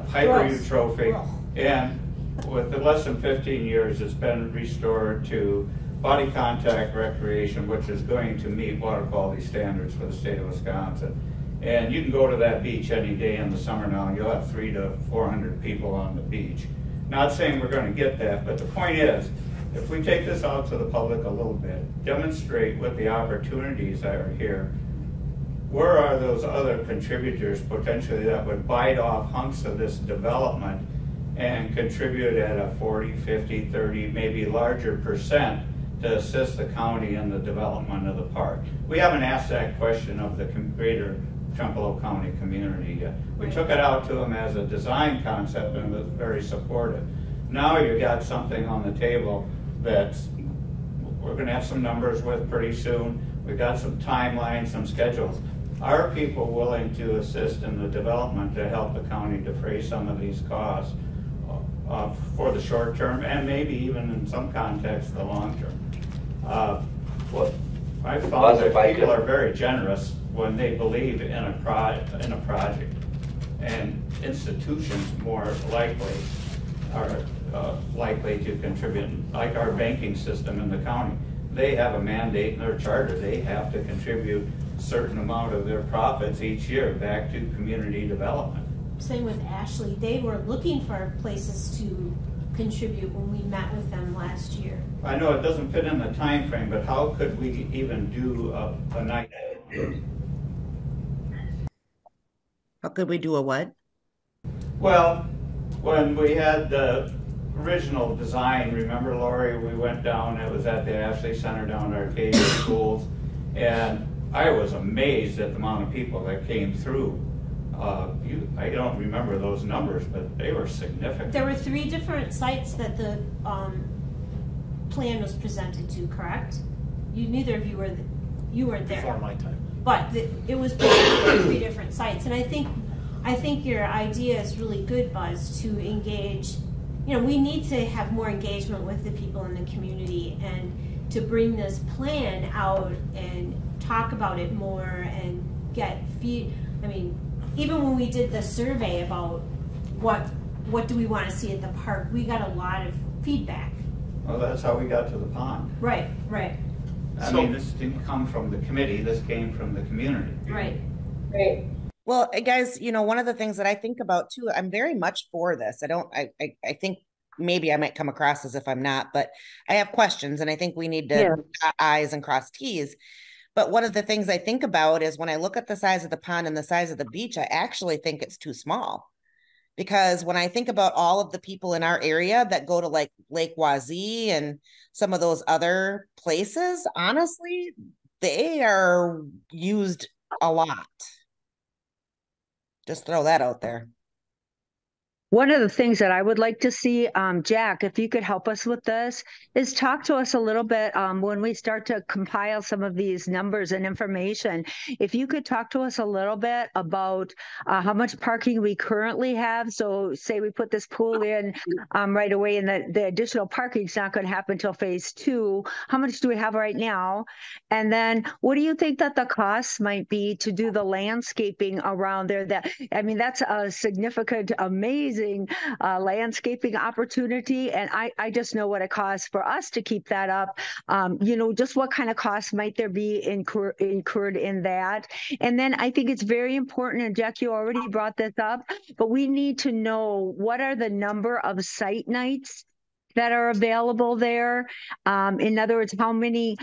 hyper-eutrophic, and with the less than 15 years, it's been restored to body contact recreation, which is going to meet water quality standards for the state of Wisconsin. And you can go to that beach any day in the summer now, and you'll have 300 to 400 people on the beach. Not saying we're going to get that, but the point is, if we take this out to the public a little bit, demonstrate what the opportunities are here, where are those other contributors potentially that would bite off hunks of this development and contribute at a 40, 50, 30, maybe larger percent to assist the county in the development of the park? We haven't asked that question of the greater Trempealeau County community yet. We took it out to them as a design concept and was very supportive. Now you got something on the table that we're going to have some numbers with pretty soon. We've got some timelines, some schedules. Are people willing to assist in the development to help the county defray some of these costs for the short term and maybe even in some context the long term? What I found that people are very generous when they believe in a project, and institutions more likely are likely to contribute. Like our banking system in the county, they have a mandate in their charter. They have to contribute a certain amount of their profits each year back to community development. Same with Ashley. They were looking for places to contribute when we met with them last year. I know it doesn't fit in the time frame, but how could we even do a night? How could we do a what? Well, when we had the original design, remember, Lori, we went down, it was at the Ashley Center down at Arcadia Schools, and I was amazed at the amount of people that came through. I don't remember those numbers, but they were significant. There were 3 different sites that the plan was presented to, correct? Neither of you were weren't there. Before my time. But it was presented at 3 different sites, and I think your idea is really good, Buzz, to engage. You know, we need to have more engagement with the people in the community and to bring this plan out and talk about it more and get I mean, even when we did the survey about what do we want to see at the park, we got a lot of feedback. Well, that's how we got to the pond. Right, right. I mean, this didn't come from the committee, this came from the community. Right. Right. Well, guys, you know, one of the things that I think about too, I'm very much for this. I think maybe I might come across as if I'm not, but I have questions and I think we need to dot I's and cross T's. But one of the things I think about is when I look at the size of the pond and the size of the beach, I actually think it's too small. Because when I think about all of the people in our area that go to like Lake Wazee and some of those other places, honestly, they are used a lot. Just throw that out there. One of the things that I would like to see, Jack, if you could help us with this, is talk to us a little bit when we start to compile some of these numbers and information. If you could talk to us a little bit about how much parking we currently have. So say we put this pool in right away and the additional parking is not going to happen until phase 2. How much do we have right now? And then what do you think that the costs might be to do the landscaping around there? That's a significant, amazing landscaping opportunity, and I just know what it costs for us to keep that up. Just what kind of costs might there be incurred in that? And then I think it's very important, and Jack, you already brought this up, but we need to know what are the number of site nights that are available there. In other words, how many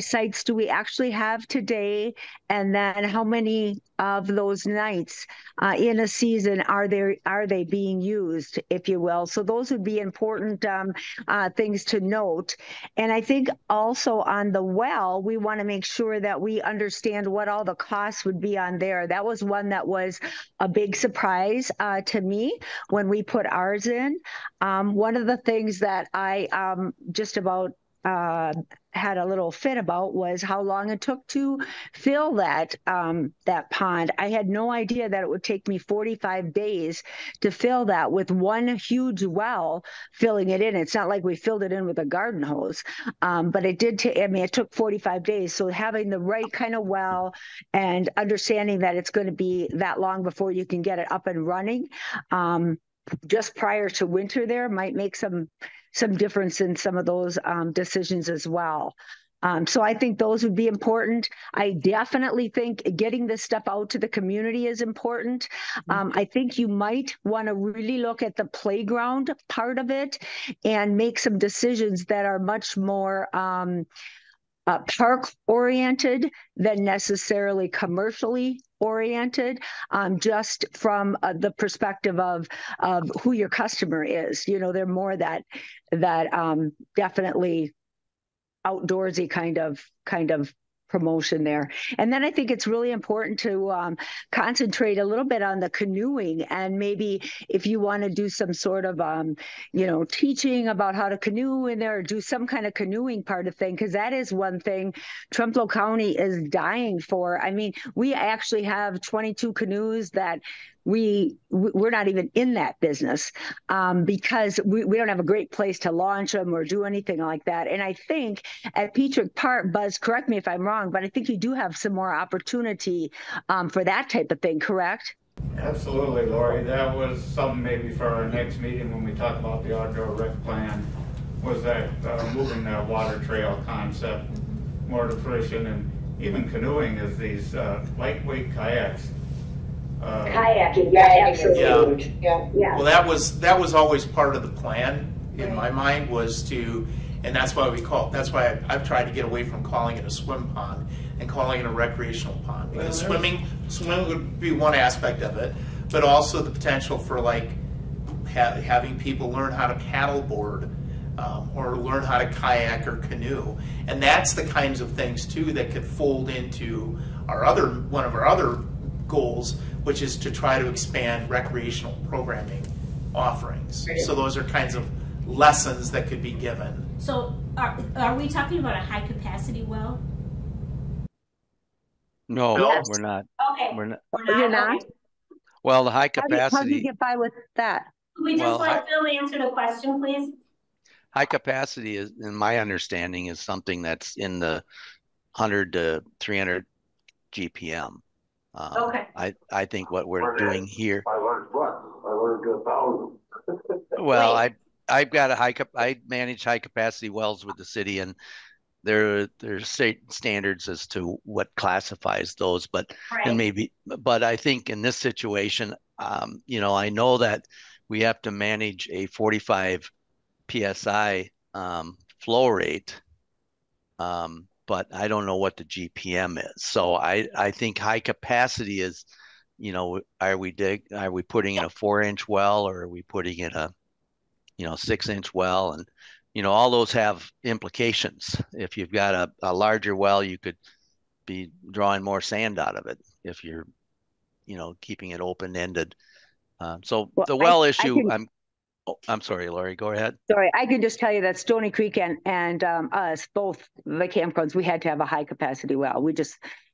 sites do we actually have today? And then how many of those nights in a season are they being used, if you will? So those would be important things to note. And I think also on the well, we want to make sure that we understand what all the costs would be on there. That was one that was a big surprise to me when we put ours in. One of the things that I just about had a little fit about was how long it took to fill that that pond. I had no idea that it would take me 45 days to fill that with one huge well, filling it in. It's not like we filled it in with a garden hose, but it did take, I mean, it took 45 days. So having the right kind of well and understanding that it's going to be that long before you can get it up and running, just prior to winter there might make some difference in some of those decisions as well. So I think those would be important. I definitely think getting this stuff out to the community is important. I think you might want to really look at the playground part of it and make some decisions that are much more park oriented than necessarily commercially oriented, just from the perspective of who your customer is. You know, they're more that definitely outdoorsy kind of promotion there. And then I think it's really important to concentrate a little bit on the canoeing, and maybe if you want to do some sort of teaching about how to canoe in there, or do some kind of canoeing part of thing, because that is one thing Trempealeau County is dying for. I mean, we actually have 22 canoes that we're not even in that business because we don't have a great place to launch them or do anything like that. And I think at Pietrek Park, Buzz, correct me if I'm wrong, but I think you do have some more opportunity for that type of thing, correct? Absolutely, Lori. That was something maybe for our next meeting when we talk about the outdoor rec plan, was that moving that water trail concept more to fruition, and even canoeing is these lightweight kayaks. Kayaking, yeah, absolutely. Yeah. Well, that was always part of the plan in my mind, was to, and that's why that's why I've tried to get away from calling it a swim pond and calling it a recreational pond, because swimming would be one aspect of it, but also the potential for like having people learn how to paddleboard or learn how to kayak or canoe, and that's the kinds of things too that could fold into one of our other goals, which is to try to expand recreational programming offerings. So those are kinds of lessons that could be given. So are we talking about a high capacity well? No, we're not. Okay. We're not. You're not? Well, the high capacity. How do you get by with that? Can we just let Phil answer the question, please? High capacity is, in my understanding, is something that's in the 100 to 300 GPM. Okay. I think what we're doing here. I learned what? I learned 1,000. Well, I've got I manage high capacity wells with the city, and there's state standards as to what classifies those, but but I think in this situation, I know that we have to manage a 45 PSI flow rate, but I don't know what the GPM is. So I think high capacity is, are we putting in a 4-inch well, or are we putting in a 6-inch well? And all those have implications. If you've got a larger well, you could be drawing more sand out of it if you're keeping it open-ended. So the well issue, I'm sorry, Lori, go ahead. Sorry, I can just tell you that Stony Creek and us, both the campgrounds, we had to have a high capacity well.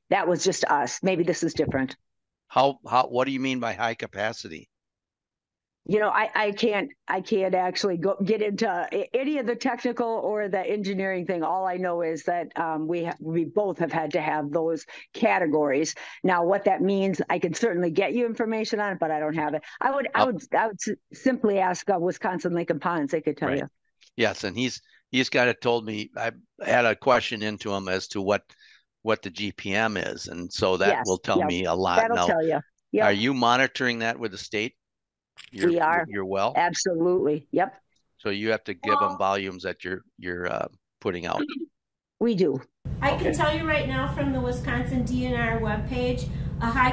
That was just us. Maybe this is different. What do you mean by high capacity? I can't actually get into any of the technical or the engineering thing. All I know is that we both have had to have those categories. Now, what that means, I can certainly get you information on it, but I don't have it. I would simply ask Wisconsin Lake and Ponds. They could tell you. Yes, and he's got it. Told me, I had a question into him as to what the GPM is, and so that will tell me a lot. That'll tell you. Yep. Are you monitoring that with the state? We are. Your well? Absolutely. Yep. So you have to give them volumes that you're putting out. We do. I can tell you right now from the Wisconsin DNR webpage, a high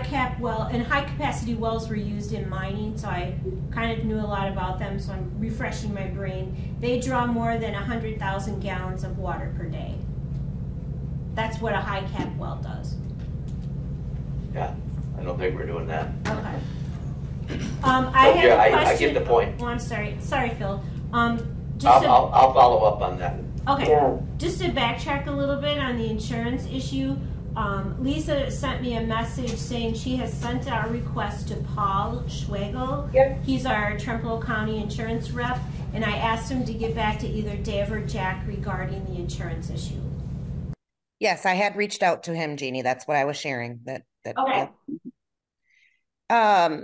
capacity wells were used in mining, so I kind of knew a lot about them, so I'm refreshing my brain. They draw more than 100,000 gallons of water per day. That's what a high cap well does. Yeah, I don't think we're doing that. Okay. I have a question. I get the point. Oh, I'm sorry. Sorry, Phil. I'll follow up on that. Okay, Yeah. just to backtrack a little bit on the insurance issue, Lisa sent me a message saying she has sent out a request to Paul Schwegel. Yep. He's our Trempealeau County insurance rep, and I asked him to get back to either Dave or Jack regarding the insurance issue. Yes, I had reached out to him, Jeannie. That's what I was sharing. Okay. Yeah.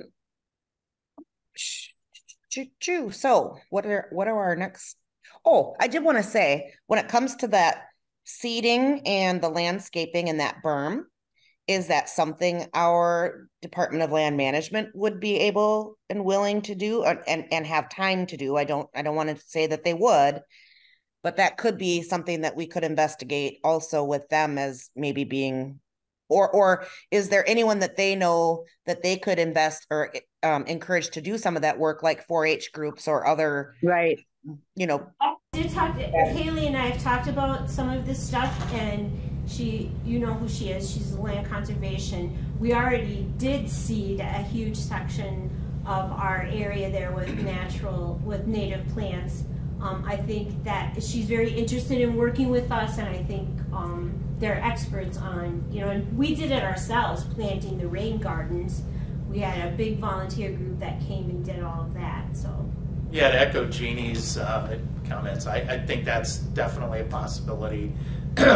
So what are our next? Oh, I did want to say, when it comes to that seeding and the landscaping and that berm, is that something our Department of Land Management would be able and willing to do and have time to do? I don't want to say that they would, but that could be something that we could investigate also with them as maybe being, or is there anyone that they know that they could invest or encourage to do some of that work, like 4-H groups or other, right? You know, I did talk to Haley, and I have talked about some of this stuff, and she, you know who she is. She's the land conservation. We already did seed a huge section of our area there with native plants. I think that she's very interested in working with us, and I think they're experts on, you know, and we did it ourselves, planting the rain gardens. We had a big volunteer group that came and did all of that, so. Yeah, to echo Jeannie's comments, I think that's definitely a possibility.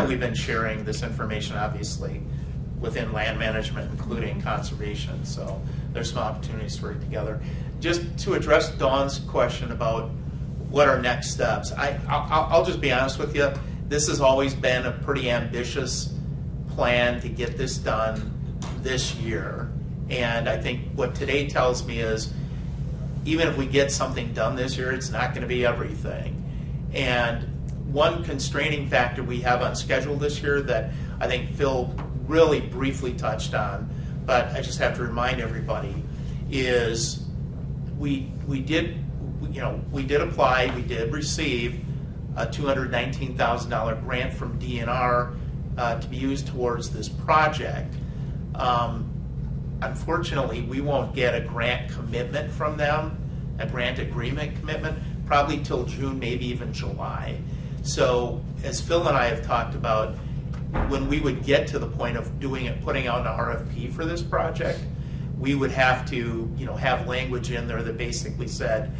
We've been sharing this information, obviously, within land management, including conservation, so there's some opportunities to work together. Just to address Dawn's question about what are next steps, I'll just be honest with you. This has always been a pretty ambitious plan to get this done this year. And I think what today tells me is, even if we get something done this year, it's not going to be everything. And one constraining factor we have on schedule this year that I think Phil really briefly touched on, but I just have to remind everybody, is we did apply, we did receive a $219,000 grant from DNR to be used towards this project. Unfortunately, we won't get a grant commitment from them, a grant agreement commitment, probably till June, maybe even July. So as Phil and I have talked about, when we would get to the point of putting out an RFP for this project, we would have to, have language in there that basically said,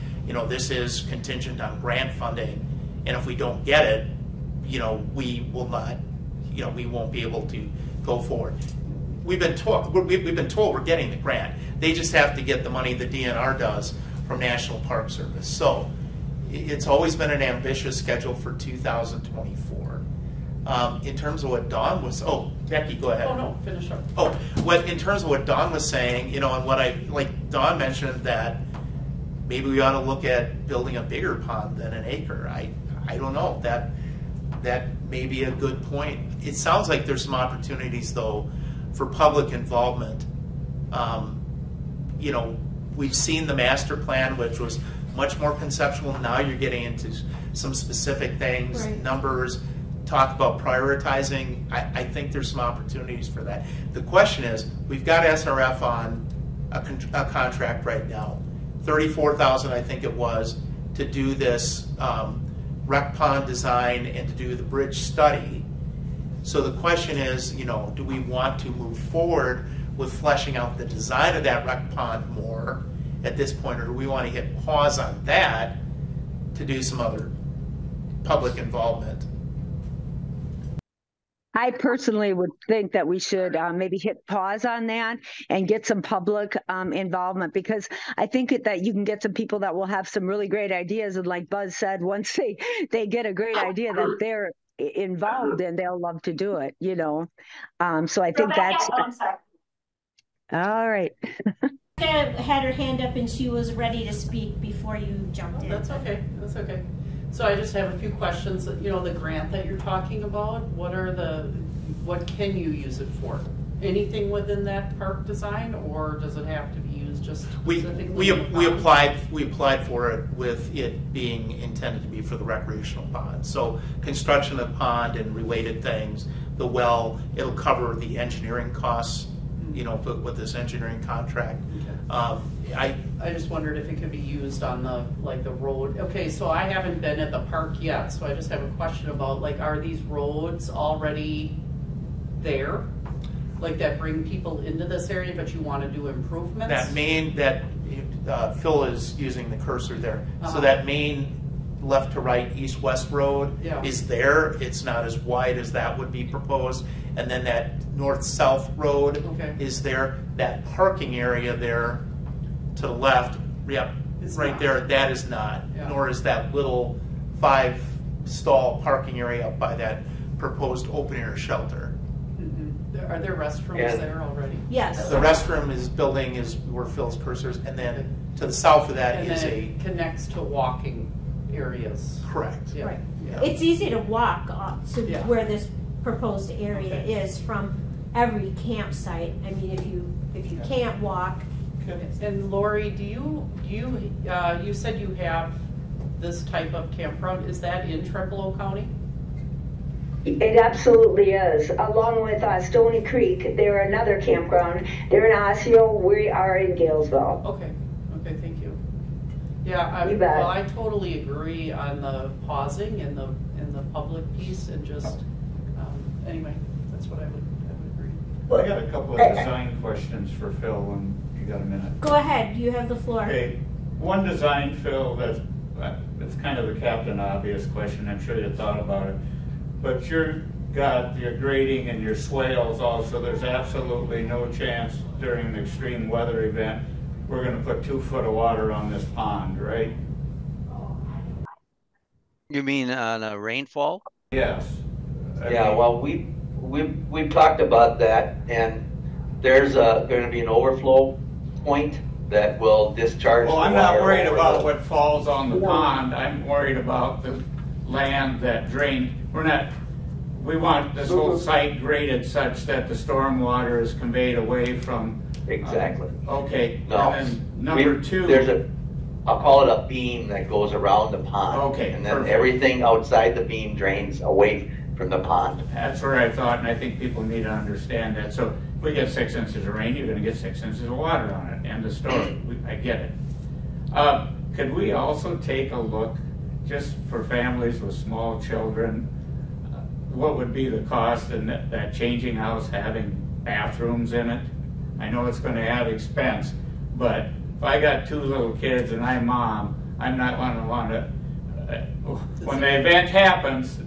this is contingent on grant funding, and if we don't get it, we will not, we won't be able to go forward. We've been told we're getting the grant. They just have to get the money the DNR does from National Park Service. So it's always been an ambitious schedule for 2024. In terms of what Dawn was, Becky, go ahead. Oh no, finish up. In terms of what Dawn was saying, and what Dawn mentioned, that maybe we ought to look at building a bigger pond than an acre. I don't know. That may be a good point. It sounds like there's some opportunities though for public involvement. We've seen the master plan, which was much more conceptual. Now you're getting into some specific things, right. Numbers, talk about prioritizing. I think there's some opportunities for that. The question is, we've got SRF on a contract right now, $34,000 I think it was, to do this rec pond design and to do the bridge study. So the question is, do we want to move forward with fleshing out the design of that rec pond more at this point, or do we want to hit pause on that to do some other public involvement? I personally would think that we should maybe hit pause on that and get some public involvement, because I think that you can get some people that will have some really great ideas. And like Buzz said, once they get a great idea that they're involved in, they'll love to do it, So I think that's... I'm sorry. All right. Had her hand up and she was ready to speak before you jumped in. That's okay. That's okay. So I just have a few questions. The grant that you're talking about, what can you use it for? Anything within that park design, or does it have to be used just specifically? We applied for it with it being intended to be for the recreational pond. So construction of pond and related things, the well, it'll cover the engineering costs, with this engineering contract. Okay. I just wondered if it could be used on the, like the road. Okay, so I haven't been at the park yet, so I just have a question about, like, are these roads already there? Like that bring people into this area, but you want to do improvements? Phil is using the cursor there. So that main left to right, east-west road is there. It's not as wide as that would be proposed. And then that north-south road is there. That parking area there to the left, right there, that is not. Nor is that little 5-stall parking area up by that proposed open-air shelter. Are there restrooms there already? Yes. The restroom building is where Phil's cursor is, and then to the south of that and is then it connects to walking areas. Correct. Yeah. Right. Yeah. It's easy to walk to where this proposed area is from every campsite. I mean, if you can't walk. And Lori, you said you have this type of campground. Is that in Trempealeau County? It absolutely is. Along with Stony Creek, they're another campground. They're in Osseo. We are in Galesville. Okay. Okay. Thank you. Yeah. You bet. Well, I totally agree on the pausing and the public piece, and just anyway, that's what I would agree. Well, I got a couple of design questions for Phil when you got a minute. Go ahead. You have the floor. Okay. One design, Phil, it's kind of the Captain Obvious question. I'm sure you thought about it. But you've got your grading and your swales also. There's absolutely no chance during an extreme weather event we're going to put 2 foot of water on this pond, right? You mean on a rainfall? Yes. Well, we've talked about that, and there's going to be an overflow point that will discharge. Well, I'm not worried about what falls on the pond. I'm worried about the land that drained. We want this whole site graded such that the storm water is conveyed away from. Exactly. Okay. No. And then number 2. I'll call it a beam that goes around the pond. Okay. And then everything outside the beam drains away from the pond. That's where I thought, and I think people need to understand that. So if we get 6 inches of rain, you're going to get 6 inches of water on it. End of story. I get it. Could we also take a look, just for families with small children, what would be the cost in that changing house having bathrooms in it? I know it's going to add expense, but if I got 2 little kids and I'm mom, I'm not going to want to. When the event happens,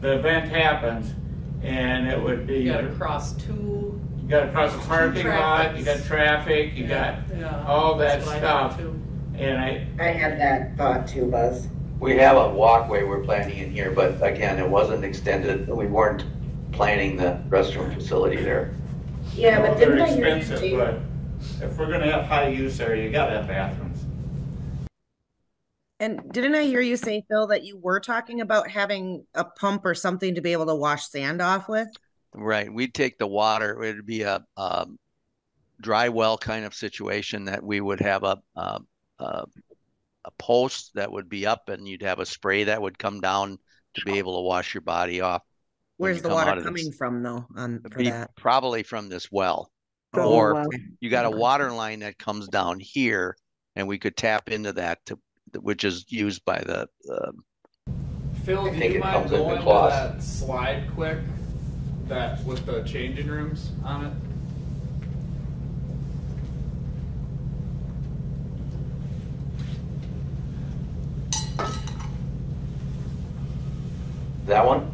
and it would be. You got to cross 2. You got to cross the parking lot. You got traffic. You got all that stuff. And I had that thought too, Buzz. We have a walkway we're planning in here, but again, it wasn't extended. We weren't planning the restroom facility there. Yeah, but didn't they're I hear you expensive, say? but if we're going to have high use there, you got to have bathrooms. And didn't I hear you say, Phil, that you were talking about having a pump or something to be able to wash sand off with? Right. We'd take the water. It'd be a dry well kind of situation that we would have a post that would be up, and you'd have a spray that would come down to be able to wash your body off. Where's the water coming from, though? For that, probably from this well, you got a water line that comes down here, and we could tap into that which is used by the. Phil, do you mind going to that slide quick? That with the changing rooms on it. That one?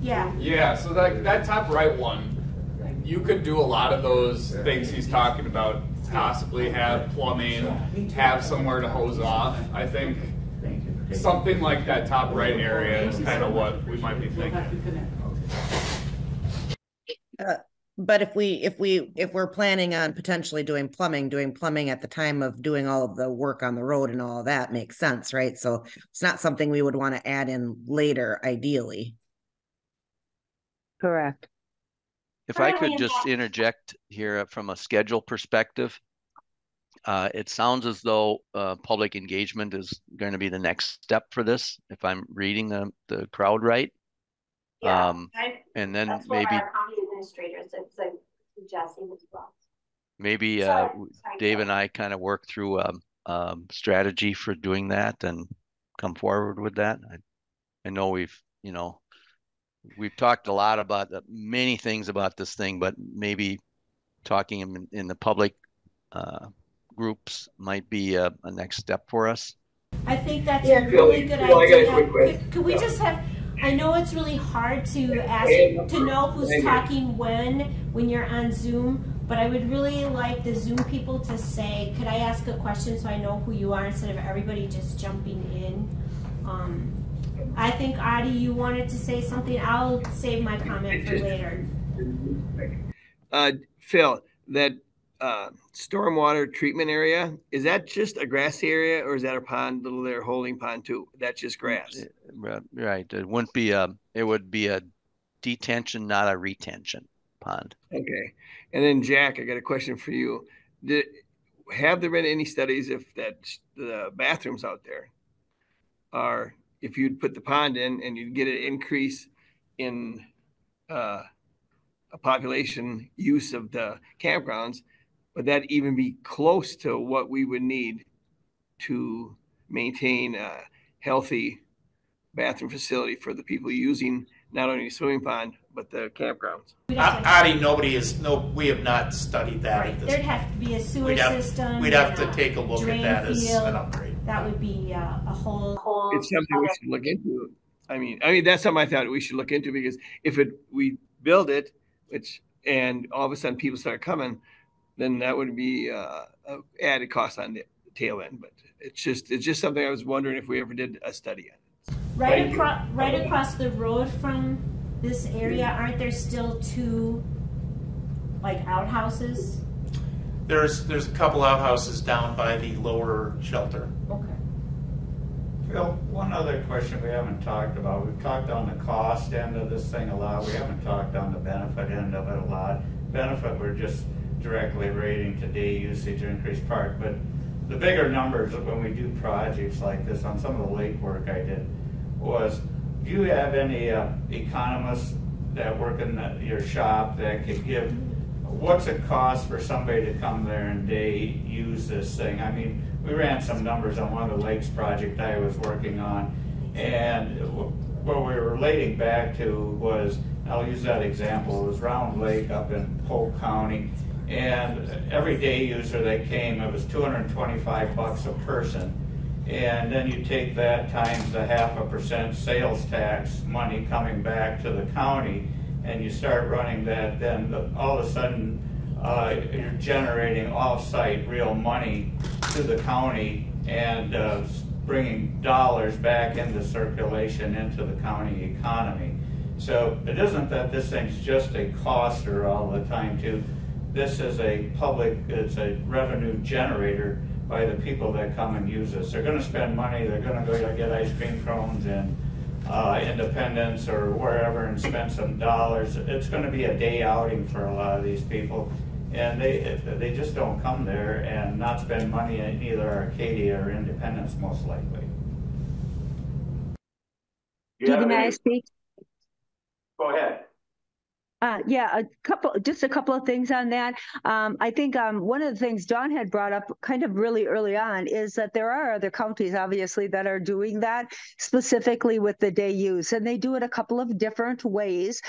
Yeah. Yeah, so that top right one, you could do a lot of those things he's talking about, possibly have plumbing, have somewhere to hose off. I think something like that top right area is kind of what we might be thinking. But if we're planning on potentially doing plumbing at the time of doing all of the work on the road and all of that makes sense, right? So it's not something we would want to add in later, ideally. Correct. If I could just interject here from a schedule perspective, it sounds as though public engagement is going to be the next step for this, if I'm reading the crowd right. Yeah, and then that's maybe what our county administrators is suggesting as well. Maybe Dave and I kind of work through strategy for doing that and come forward with that. I know we've talked a lot about many things about this thing, but maybe talking in the public groups might be a next step for us. I think that's a really good idea. Could we just have, I know it's really hard to ask, to know who's talking when you're on Zoom, but I would really like the Zoom people to say, could I ask a question so I know who you are instead of everybody just jumping in? I think, Adi, you wanted to say something. I'll save my comment for later. Phil, that stormwater treatment area, is that just a grassy area or is that a pond, little there holding pond too? That's just grass. Right. It wouldn't be it would be a detention, not a retention pond. Okay. And then Jack, I got a question for you. Have there been any studies if the bathrooms out there are, if you'd put the pond in and you'd get an increase in a population use of the campgrounds, would that even be close to what we would need to maintain a healthy bathroom facility for the people using not only the swimming pond, but the campgrounds? Adi, we have not studied that. Right. There'd have to be a sewer system. We'd have to take a look at that as an upgrade. That would be a whole. It's something we should look into. I mean, that's something I thought we should look into, because if we build it, and all of a sudden people start coming, then that would be a added cost on the tail end. But it's just something I was wondering if we ever did a study on it. Right across the road from this area, aren't there still two outhouses? There's a couple outhouses down by the lower shelter. Okay. Phil, one other question we haven't talked about. We've talked on the cost end of this thing a lot. We haven't talked on the benefit end of it a lot. Benefit, we're just directly rating to day usage or increased park. But the bigger numbers when we do projects like this, on some of the lake work I did, was, do you have any economists that work in your shop that could give, what's it cost for somebody to come there and day use this thing? I mean, we ran some numbers on one of the lakes project I was working on, and what we were relating back to was, I'll use that example, it was Round Lake up in Polk County, and every day user that came, it was $225 a person. And then you take that times the 0.5% sales tax money coming back to the county, and you start running that, then all of a sudden you're generating off-site real money to the county and bringing dollars back into circulation into the county economy. So it isn't that this thing's just a coster all the time too. This is it's a revenue generator by the people that come and use this. They're going to spend money, they're going to go get ice cream cones in Independence or wherever and spend some dollars. It's going to be a day outing for a lot of these people, and they just don't come there and not spend money in either Arcadia or Independence, most likely. May I speak? Go ahead. Just a couple of things on that. I think one of the things Dawn had brought up kind of really early on is that there are other counties, obviously, that are doing that specifically with the day use, and they do it a couple of different ways.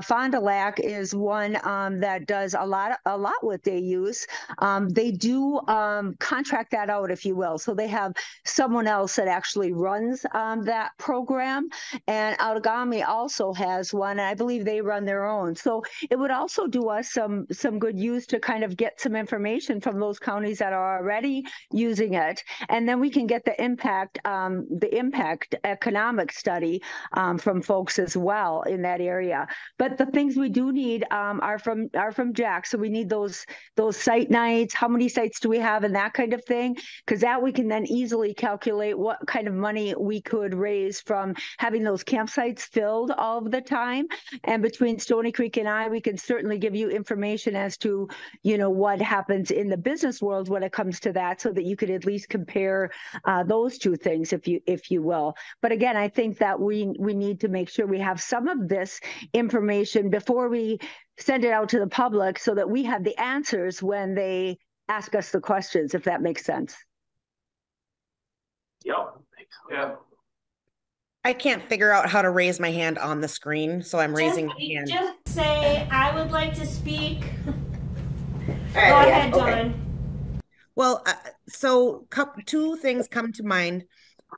Fond du Lac is one that does a lot with day use. They do contract that out, if you will, so they have someone else that actually runs that program. And Outagamie also has one, and I believe they run their own. So it would also do us some good use to kind of get some information from those counties that are already using it, and then we can get the impact economic study from folks as well in that area. But the things we do need are from Jack. So we need those site nights. How many sites do we have, and that kind of thing, because that we can then easily calculate what kind of money we could raise from having those campsites filled all of the time. And between Stony Creek and we can certainly give you information as to, what happens in the business world when it comes to that, so that you could at least compare those two things, if you will. But again, I think that we need to make sure we have some of this information before we send it out to the public, so that we have the answers when they ask us the questions, if that makes sense. Yep. Yeah. I can't figure out how to raise my hand on the screen, so I'm raising my hand. Just say, I would like to speak. Go right, ahead, okay. Dawn. Well, so two things come to mind.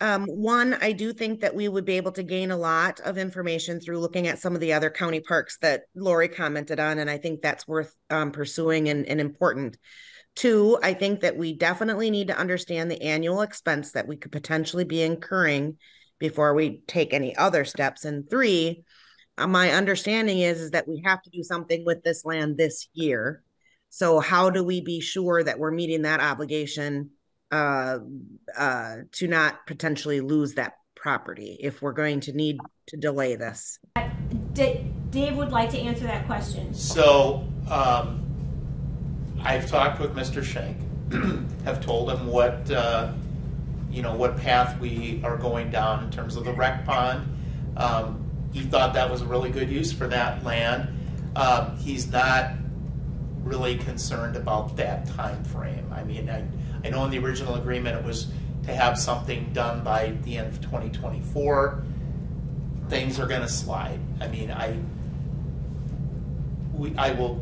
One, I do think that we would be able to gain a lot of information through looking at some of the other county parks that Lori commented on, and I think that's worth pursuing and important. Two, I think that we definitely need to understand the annual expense that we could potentially be incurring before we take any other steps. And three, my understanding is that we have to do something with this land this year. So how do we be sure that we're meeting that obligation to not potentially lose that property if we're going to need to delay this? Dave would like to answer that question. So I've talked with Mr. Schenk, have told him what what path we are going down in terms of the rec pond. He thought that was a really good use for that land. He's not really concerned about that time frame. I mean, I know in the original agreement it was to have something done by the end of 2024. Things are going to slide. I mean, I will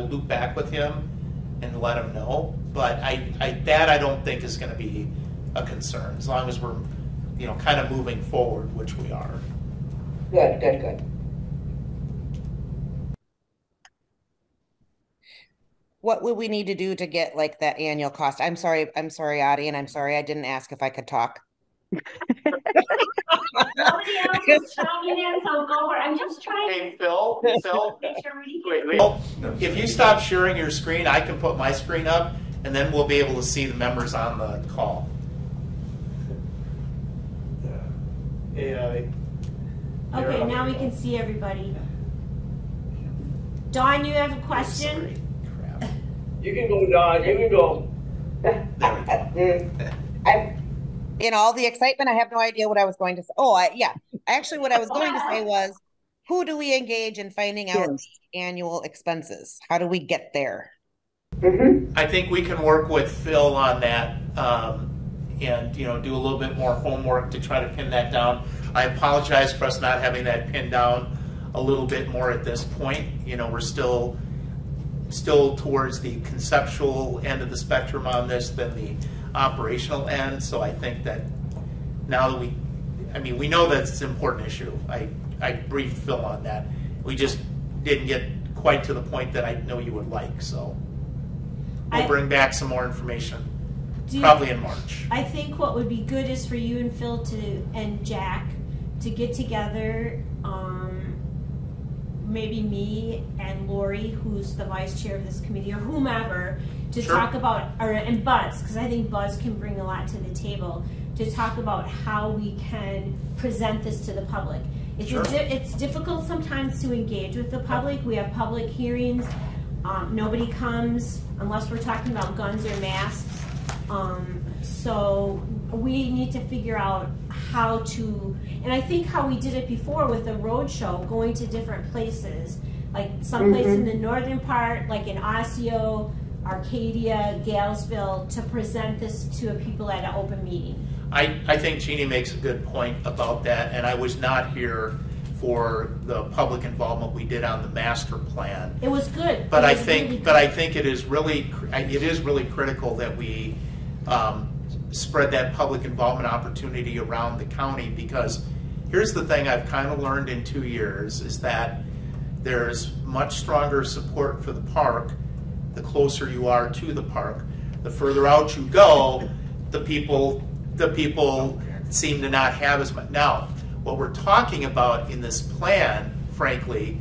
loop back with him and let him know. But I don't think is going to be a concern as long as we're kind of moving forward, which we are. Good. What would we need to do to get like that annual cost? I'm sorry, Audie, and I'm sorry I didn't ask if I could talk. Nobody else is chiming in, so go over. I'm just trying. Hey, Phil, make sure we get if you stop sharing your screen, I can put my screen up, and then we'll be able to see the members on the call. Yeah. Okay, now we can see everybody. Dawn, you have a question? You can go, Don. You can go. In all the excitement, I have no idea what I was going to say. Actually, what I was going to say was, who do we engage in finding out annual expenses? How do we get there? I think we can work with Phil on that, and do a little bit more homework to try to pin that down. I apologize for us not having that pinned down a little bit more at this point. We're still towards the conceptual end of the spectrum on this than the operational end. So I think that now that we know that it's an important issue. I briefed Phil on that. We just didn't get quite to the point that I know you would like. So we'll bring back some more information probably in March. I think what would be good is for you and Phil and Jack to get together, maybe me and Lori, who's the vice chair of this committee, or whomever, to talk about, and Buzz, because I think Buzz can bring a lot to the table, to talk about how we can present this to the public. It's difficult sometimes to engage with the public. We have public hearings. Nobody comes unless we're talking about guns or masks. So we need to figure out how to, and I think how we did it before with the road show, going to different places, like someplace in the northern part, like in Osseo, Arcadia, Galesville, to present this to people at an open meeting. I think Jeannie makes a good point about that, and I was not here for the public involvement we did on the master plan. It was good. But I think it is really critical that we spread that public involvement opportunity around the county, because here's the thing I've kind of learned in 2 years is that there's much stronger support for the park the closer you are to the park. The further out you go, the people seem to not have as much. Now, what we're talking about in this plan, frankly,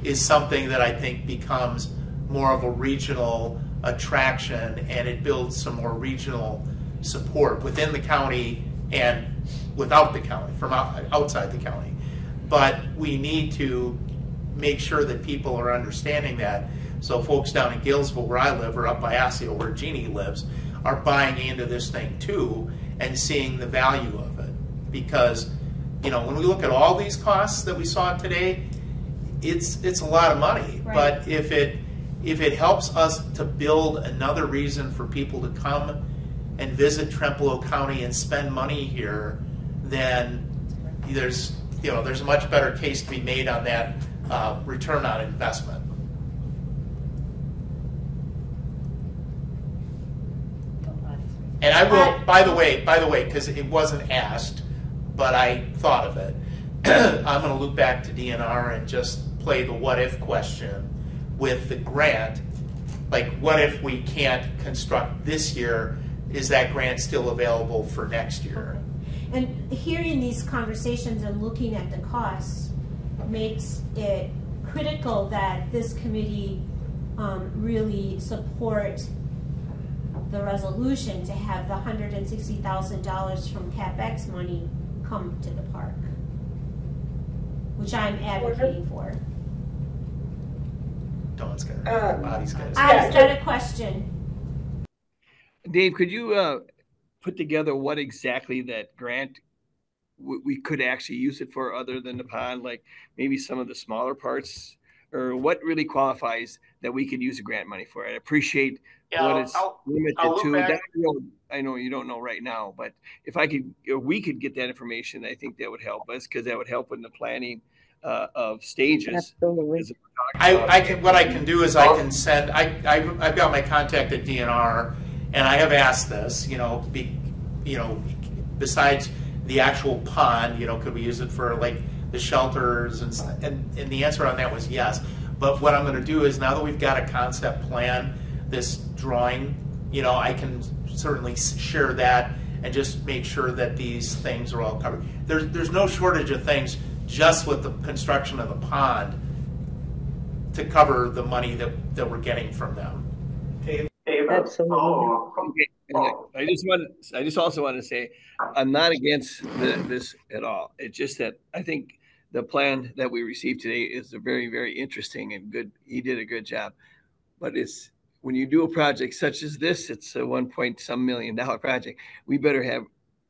is something that I think becomes more of a regional attraction, and it builds some more regional support within the county and without the county, from outside the county. But we need to make sure that people are understanding that. So folks down in Gilesville, where I live, or up by Osseo, where Jeannie lives, are buying into this thing too and seeing the value of it. Because, when we look at all these costs that we saw today, it's a lot of money. Right. But if it helps us to build another reason for people to come and visit Trempealeau County and spend money here, then there's a much better case to be made on that return on investment. And I will, by the way, because it wasn't asked, but I thought of it, I'm going to loop back to DNR and just play the what if question with the grant. Like, what if we can't construct this year? Is that grant still available for next year? And hearing these conversations and looking at the costs makes it critical that this committee really support the resolution to have the $160,000 from CapEx money come to the park, which I'm advocating for. Dawn's got a body's got I've got a question. Dave, could you put together what exactly that grant we could actually use it for other than the pond, like maybe some of the smaller parts, or what really qualifies that we could use the grant money for? I appreciate what it's limited to. That, I know you don't know right now, but if I could, or we could get that information, I think that would help us, because that would help in the planning of stages. Absolutely. What I can do is I can send. I've got my contact at DNR, and I have asked this. Besides the actual pond, could we use it for like the shelters and the answer on that was yes. But what I'm going to do is, now that we've got a concept plan, this drawing, I can certainly share that and just make sure that these things are all covered. There's no shortage of things just with the construction of the pond to cover the money that we're getting from them. Absolutely. I just also want to say I'm not against this at all. It's just that I think the plan that we received today is a very, very interesting and good. He did a good job, but it's when you do a project such as this, it's a $1.some million project. We better have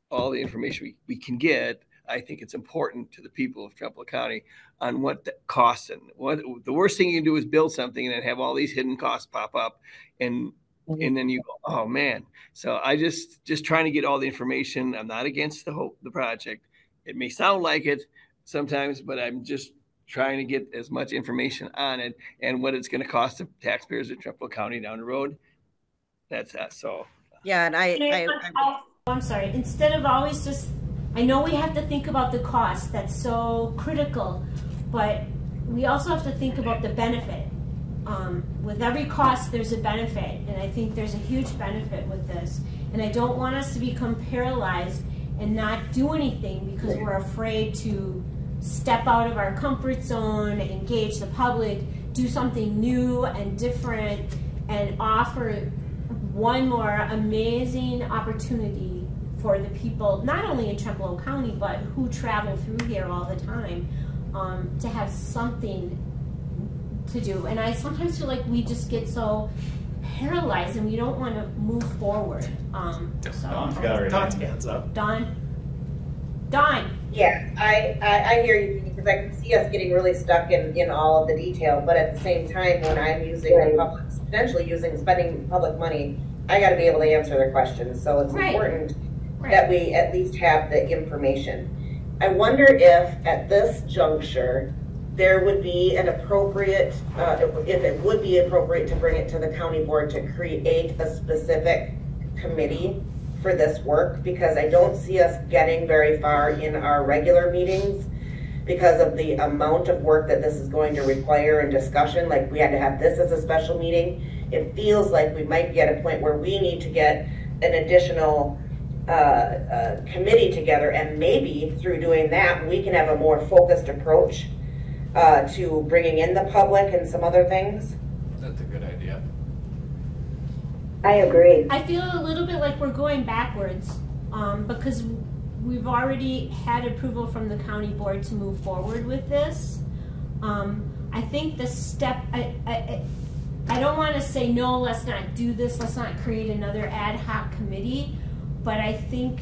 all the information we can get. I think it's important to the people of Trempealeau County on what the costs, and what the worst thing you can do is build something and then have all these hidden costs pop up, and then you go, oh man. So I just trying to get all the information. I'm not against the project. It may sound like it sometimes, but I'm just trying to get as much information on it and what it's going to cost the taxpayers of Trempealeau County down the road. That's that. So yeah, and I'm sorry. Instead of always just, I know we have to think about the cost. That's so critical, but we also have to think about the benefit. With every cost, there's a benefit, and I think there's a huge benefit with this. And I don't want us to become paralyzed and not do anything because we're afraid to step out of our comfort zone, engage the public, do something new and different, and offer one more amazing opportunity for the people, not only in Trempealeau County, but who travel through here all the time, to have something to do. And I sometimes feel like we just get so paralyzed and we don't want to move forward. Dawn's hands up. Dawn? Yeah, I hear you, because I can see us getting really stuck in all of the detail, but at the same time, when I'm using potentially spending public money, I got to be able to answer their questions. So it's important that we at least have the information. I wonder if at this juncture there would be an appropriate, if it would be appropriate to bring it to the county board to create a specific committee for this work, because I don't see us getting very far in our regular meetings because of the amount of work that this is going to require and discussion. Like, we had to have this as a special meeting. It feels like we might be at a point where we need to get an additional committee together, and maybe through doing that we can have a more focused approach to bringing in the public and some other things. That's a good idea. I agree. I feel a little bit like we're going backwards because we've already had approval from the county board to move forward with this. I think the step, I don't want to say, no, let's not do this, let's not create another ad hoc committee, but I think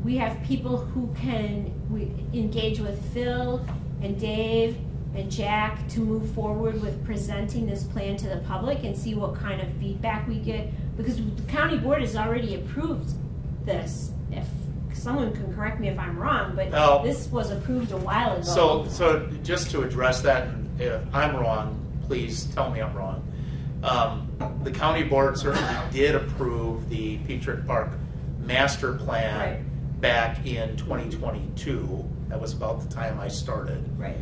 we have people who can engage with Phil and Dave and Jack to move forward with presenting this plan to the public and see what kind of feedback we get because the county board has already approved this. If someone can correct me if I'm wrong, but this was approved a while ago. So just to address that, and if I'm wrong, please tell me I'm wrong. The county board certainly did approve the Pietrek Park master plan back in 2022. That was about the time I started. Right.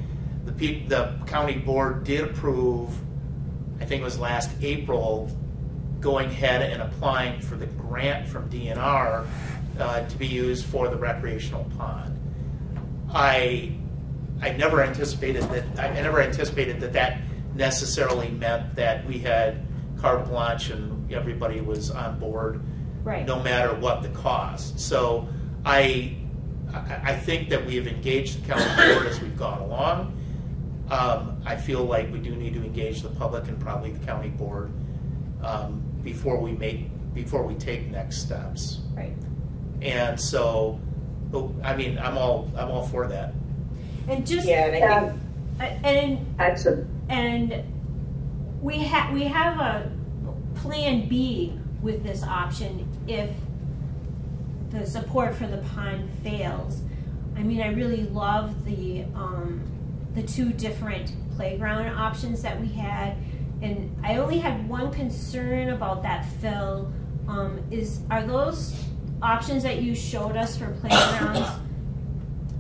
The county board did approve, I think it was last April, going ahead and applying for the grant from DNR to be used for the recreational pond. I never anticipated that necessarily meant that we had carte blanche and everybody was on board, no matter what the cost. So I think that we have engaged the county board as we've gone along. I feel like we do need to engage the public and probably the county board before we take next steps. Right. And so, I mean, I'm all for that. And just and we have a plan B with this option if the support for the pond fails. I mean, I really love the two different playground options that we had, and I only had one concern about that, Phil. Are those options that you showed us for playgrounds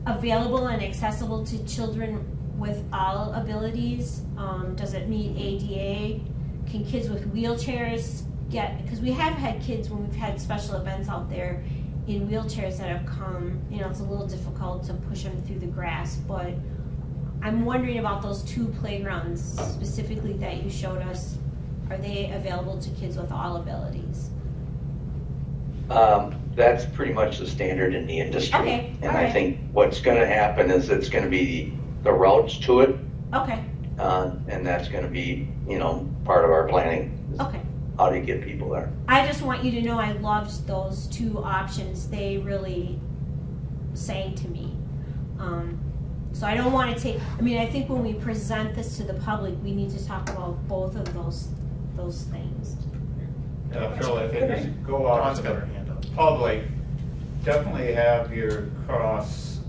available and accessible to children with all abilities? Does it meet ADA? Can kids with wheelchairs get, because we have had kids when we've had special events out there in wheelchairs that have come, you know, it's a little difficult to push them through the grass, but I'm wondering about those two playgrounds specifically that you showed us. Are they available to kids with all abilities? That's pretty much the standard in the industry. Okay. And I think what's going to happen is it's going to be the routes to it. Okay. And that's going to be, you know, part of our planning. Okay. How do you get people there? I just want you to know I loved those two options. They really sang to me. So I don't want to take, I mean, I think when we present this to the public, we need to talk about both of those things. Phil, if it is go out to the public, definitely have your costs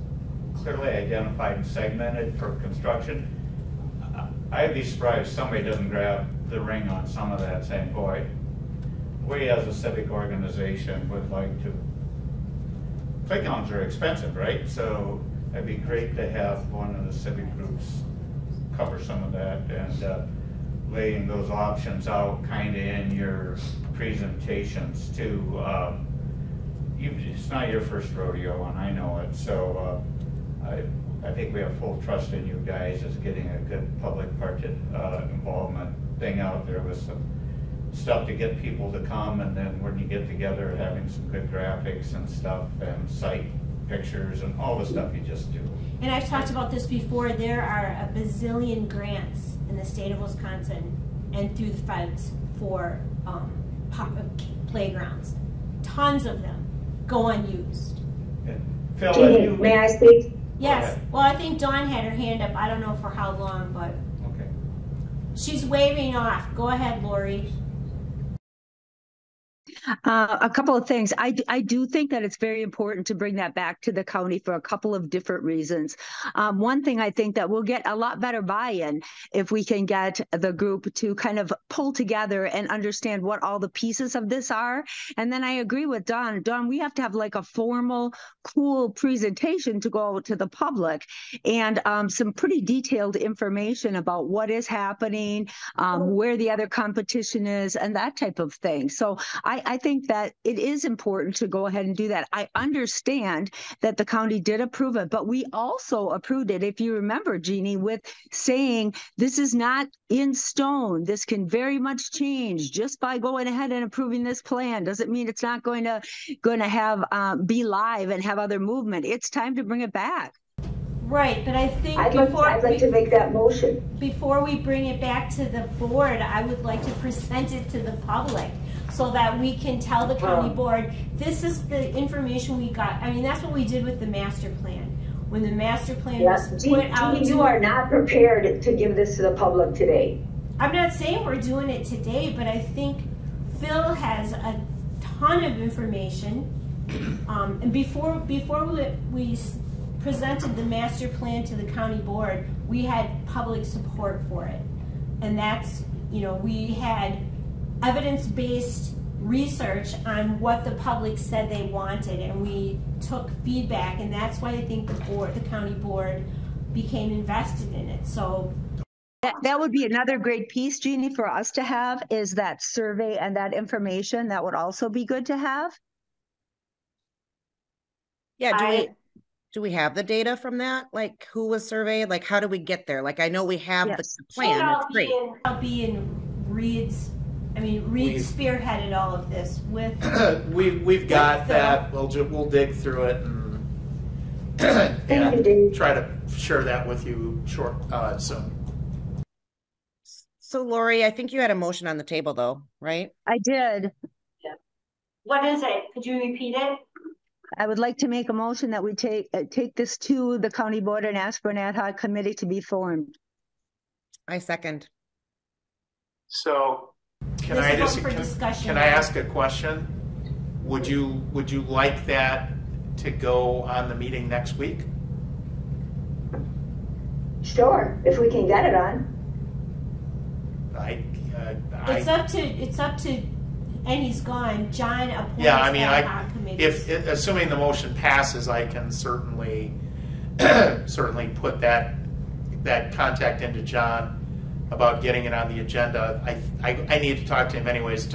clearly identified and segmented for construction. I'd be surprised if somebody doesn't grab the ring on some of that, saying, boy, we as a civic organization would like to, playgrounds are expensive, right? So it'd be great to have one of the civic groups cover some of that, and laying those options out kind of in your presentations too. It's not your first rodeo, and I know it, so I think we have full trust in you guys as getting a good public involvement thing out there with some stuff to get people to come, and then when you get together, having some good graphics and stuff and site pictures and all the stuff you just do. And I've talked about this before. There are a bazillion grants in the state of Wisconsin and through the feds for playgrounds. Tons of them go unused. Phil, Jeannie, may I speak? Yes. Well, I think Dawn had her hand up. I don't know for how long, but okay. She's waving off. Go ahead, Lori. A couple of things. I do think that it's very important to bring that back to the county for a couple of different reasons. One thing, I think that we'll get a lot better buy-in if we can get the group to kind of pull together and understand what all the pieces of this are. And then I agree with Dawn. Dawn, we have to have like a formal, cool presentation to go out to the public, and some pretty detailed information about what is happening, where the other competition is, and that type of thing. So I think that it is important to go ahead and do that. I understand that the county did approve it, but we also approved it, if you remember, Jeannie, with saying this is not in stone. This can very much change just by going ahead and approving this plan. Doesn't mean it's not going to have be live and have other movement. It's time to bring it back. Right, but I think I'd like to make that motion. Before we bring it back to the board, I would like to present it to the public so that we can tell the county board, this is the information we got. I mean, that's what we did with the master plan. When the master plan was put out. You are not prepared to give this to the public today. I'm not saying we're doing it today, but I think Phil has a ton of information. And before we presented the master plan to the county board, we had public support for it. And that's, you know, we had evidence-based research on what the public said they wanted, and we took feedback, and that's why I think the county board became invested in it. So that would be another great piece, Jeannie, for us to have, is that survey and that information. That would also be good to have. Yeah, do we have the data from that? Like, who was surveyed? Like, how do we get there? Like, I know we have the plan. That's great. I'll be in Reed's. I mean, Reed spearheaded all of this with. we've got that. We'll dig through it and try to share that with you soon. So, Lori, I think you had a motion on the table, though, right? I did. Yeah. What is it? Could you repeat it? I would like to make a motion that we take this to the county board and ask for an ad hoc committee to be formed. I second. So, can I ask a question? Would you like that to go on the meeting next week? Sure, if we can get it on. It's up to, and he's gone. John appoints ad hoc committees. If assuming the motion passes, I can certainly put that contact into John about getting it on the agenda. I need to talk to him anyways.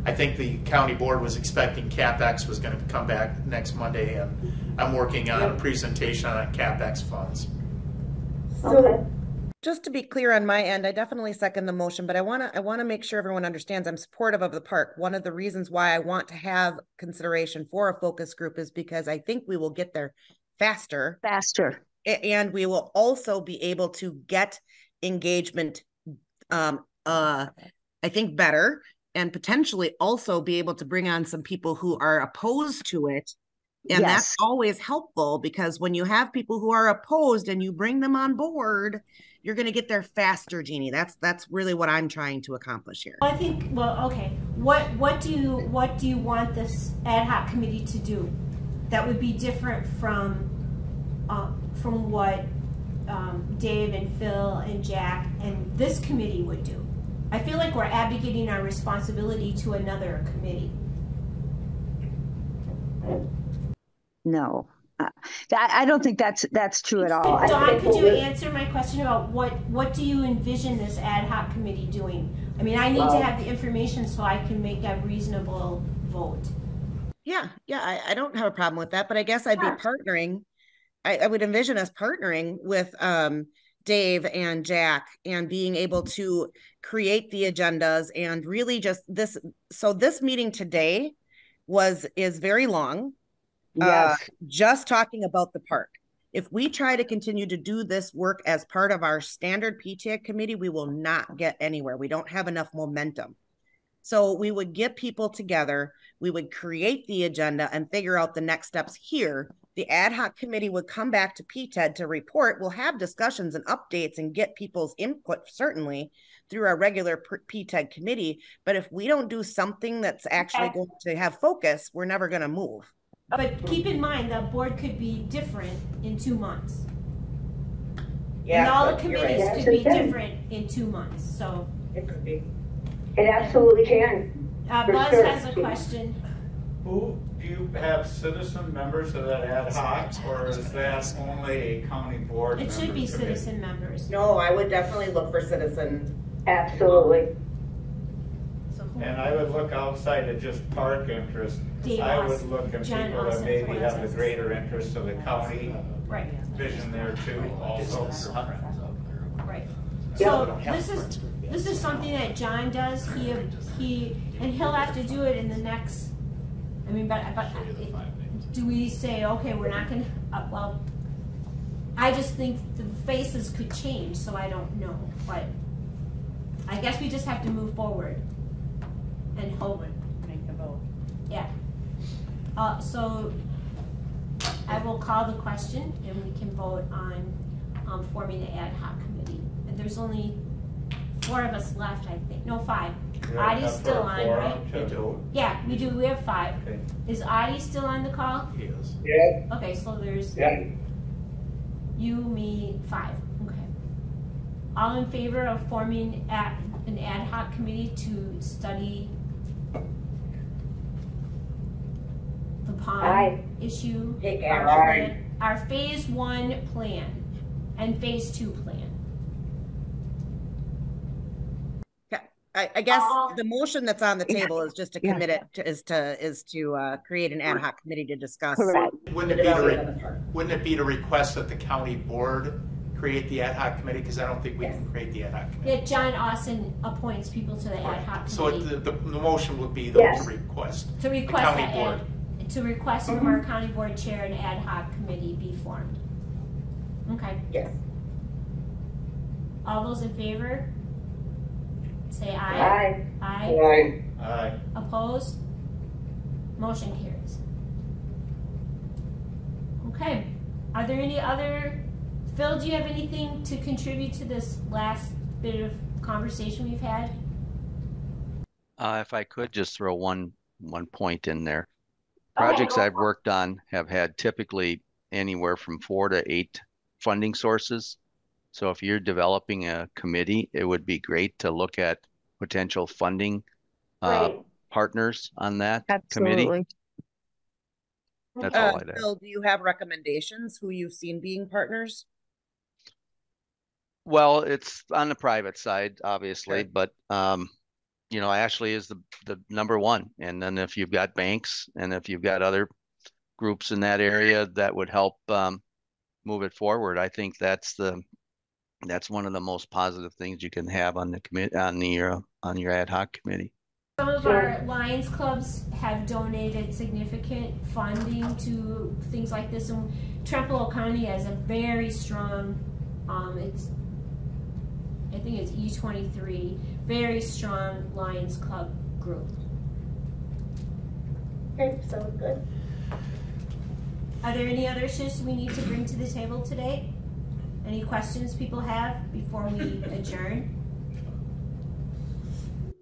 I think the county board was expecting CapEx was going to come back next Monday, and I'm working on a presentation on CapEx funds. So, just to be clear on my end, I definitely second the motion, but I want to make sure everyone understands I'm supportive of the park. One of the reasons why I want to have consideration for a focus group is because I think we will get there faster. And we will also be able to get engagement, I think, better, and potentially also be able to bring on some people who are opposed to it. And that's always helpful, because when you have people who are opposed and you bring them on board, you're going to get there faster, Jeannie. That's really what I'm trying to accomplish here. I think, well, okay. What do you want this ad hoc committee to do that would be different from what Dave and Phil and Jack and this committee would do? I feel like we're abdicating our responsibility to another committee. No, I don't think that's true at all. Dawn, could you answer my question about what do you envision this ad hoc committee doing? I mean, I need to have the information so I can make a reasonable vote. Yeah, I don't have a problem with that, but I guess I'd be partnering. I would envision us partnering with Dave and Jack and being able to create the agendas and really just this. So this meeting today is very long. Yes. Just talking about the park. If we try to continue to do this work as part of our standard PTED committee, we will not get anywhere. We don't have enough momentum. So we would get people together, we would create the agenda and figure out the next steps here. The ad hoc committee would come back to PTED to report. We'll have discussions and updates and get people's input, certainly, through our regular PTED committee. But if we don't do something that's actually going to have focus, we're never going to move. But keep in mind that board could be different in 2 months. Yeah, and all the committees could be different in 2 months. So it could be. It absolutely can. Buzz has a question. Do you have citizen members of that ad hoc, or is that only a county board? It should be citizen members. No, I would definitely look for citizen. Absolutely. And I would look outside of just park interest. I would look at people that maybe have the greater interest of the county vision there too, also. Right. So this is something that John does. And he'll have to do it in the next. I mean, but do we say, okay, we're not going to? Well, I just think the faces could change, so I don't know. But I guess we just have to move forward and hope. Make the vote. Yeah. So I will call the question, and we can vote on forming the ad hoc committee. And there's only 4 of us left, I think. No, 5. Yeah, Audie's that's still for a on, quorum, right? too. You do. Yeah, we do. We have 5. Okay. Is Audie still on the call? He is. Yeah. Okay, so there's Yeah. you, me, 5. Okay. All in favor of forming an ad hoc committee to study the pond Aye. issue? Take Our action. plan- Our phase 1 plan and phase 2 plan. I guess the motion that's on the table is just to Yeah. commit it to, is to create an ad hoc committee to discuss. Correct. Wouldn't it be to request that the county board create the ad hoc committee? Because I don't think we can create the ad hoc committee. Yeah, John Austin appoints people to the ad hoc So committee. the motion would be though Yes. to request To the request county that board. to request from our county board chair an ad hoc committee be formed. Okay. Yes. All those in favor? Say aye. Aye. Aye. Right. Aye. Opposed? Motion carries. Okay. Are there any other, Phil, do you have anything to contribute to this last bit of conversation we've had? If I could just throw one point in there. Projects I've worked on have had typically anywhere from 4 to 8 funding sources. So if you're developing a committee, it would be great to look at potential funding partners on that committee. Absolutely. That's all I'd add. Phil, do you have recommendations who you've seen being partners? Well, it's on the private side, obviously, Okay. but you know, Ashley is the number one. And then if you've got banks and if you've got other groups in that area that would help move it forward, I think that's one of the most positive things you can have on the committee, on your ad hoc committee. Some of our Lions clubs have donated significant funding to things like this, and Trempealeau County has a very strong, I think it's E23, very strong Lions Club group. Okay, sounds good. Are there any other issues we need to bring to the table today? Any questions people have before we adjourn?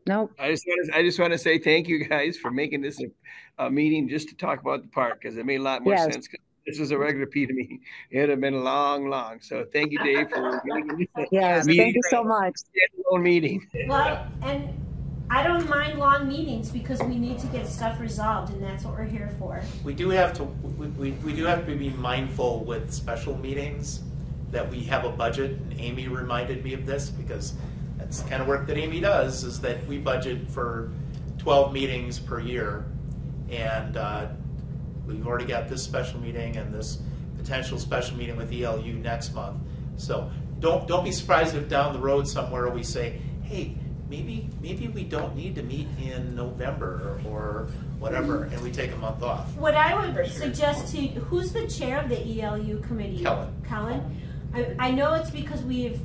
Nope. I just want to say thank you guys for making this a meeting just to talk about the park, because it made a lot more sense. This is a regular PTA meeting. It would have been long. So thank you, Dave, for making this Yes, thank you so much. standalone meeting. Well, and I don't mind long meetings because we need to get stuff resolved, and that's what we're here for. We do have to be mindful with special meetings that we have a budget, and Amy reminded me of this because that's the kind of work that Amy does, is that we budget for 12 meetings per year, and we've already got this special meeting and this potential special meeting with ELU next month. So don't be surprised if down the road somewhere we say, hey, maybe we don't need to meet in November or whatever, and we take a month off. What I would suggest to you, who's the chair of the ELU committee? Kellen. I know it's because the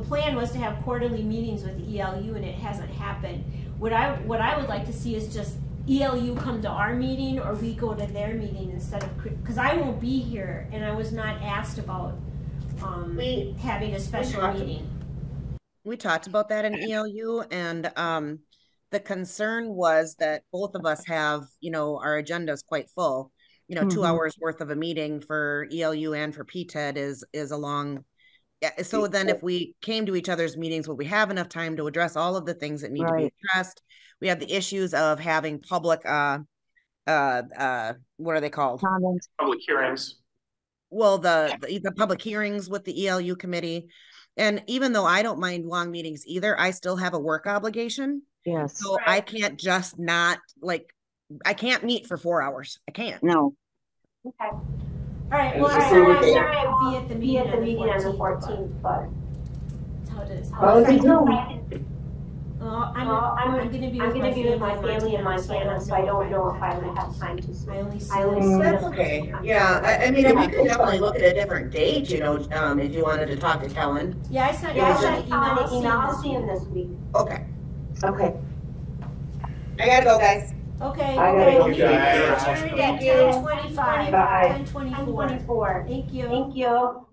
plan was to have quarterly meetings with ELU and it hasn't happened. What I would like to see is just ELU come to our meeting or we go to their meeting instead of, because I won't be here and I was not asked about having a special meeting. We talked about that in ELU, and the concern was that both of us have, our agenda is quite full. 2 hours worth of a meeting for ELU and for PTED is a long. So then if we came to each other's meetings, would we have enough time to address all of the things that need to be addressed? We have the issues of having public, what are they called? Comments. Public hearings. Well, the public hearings with the ELU committee. And even though I don't mind long meetings either, I still have a work obligation. Yes. So I can't just I can't meet for 4 hours. I can't. No. Okay. All right. Well, I'm sorry I'll be at the meeting on the 14th, but that's how it is. how is it I'm going to be with my family and my Montana, so I don't know if I would have time to. I only see That's okay. Yeah, I mean, we could definitely look at a different date, if you wanted to talk to Kellen. Yeah, I sent an email. I'll see him this week. Okay. Okay. I gotta go, guys. Okay. I gotta go. Adjourned at 10:25. Bye. 10:24. Thank you. Thank you.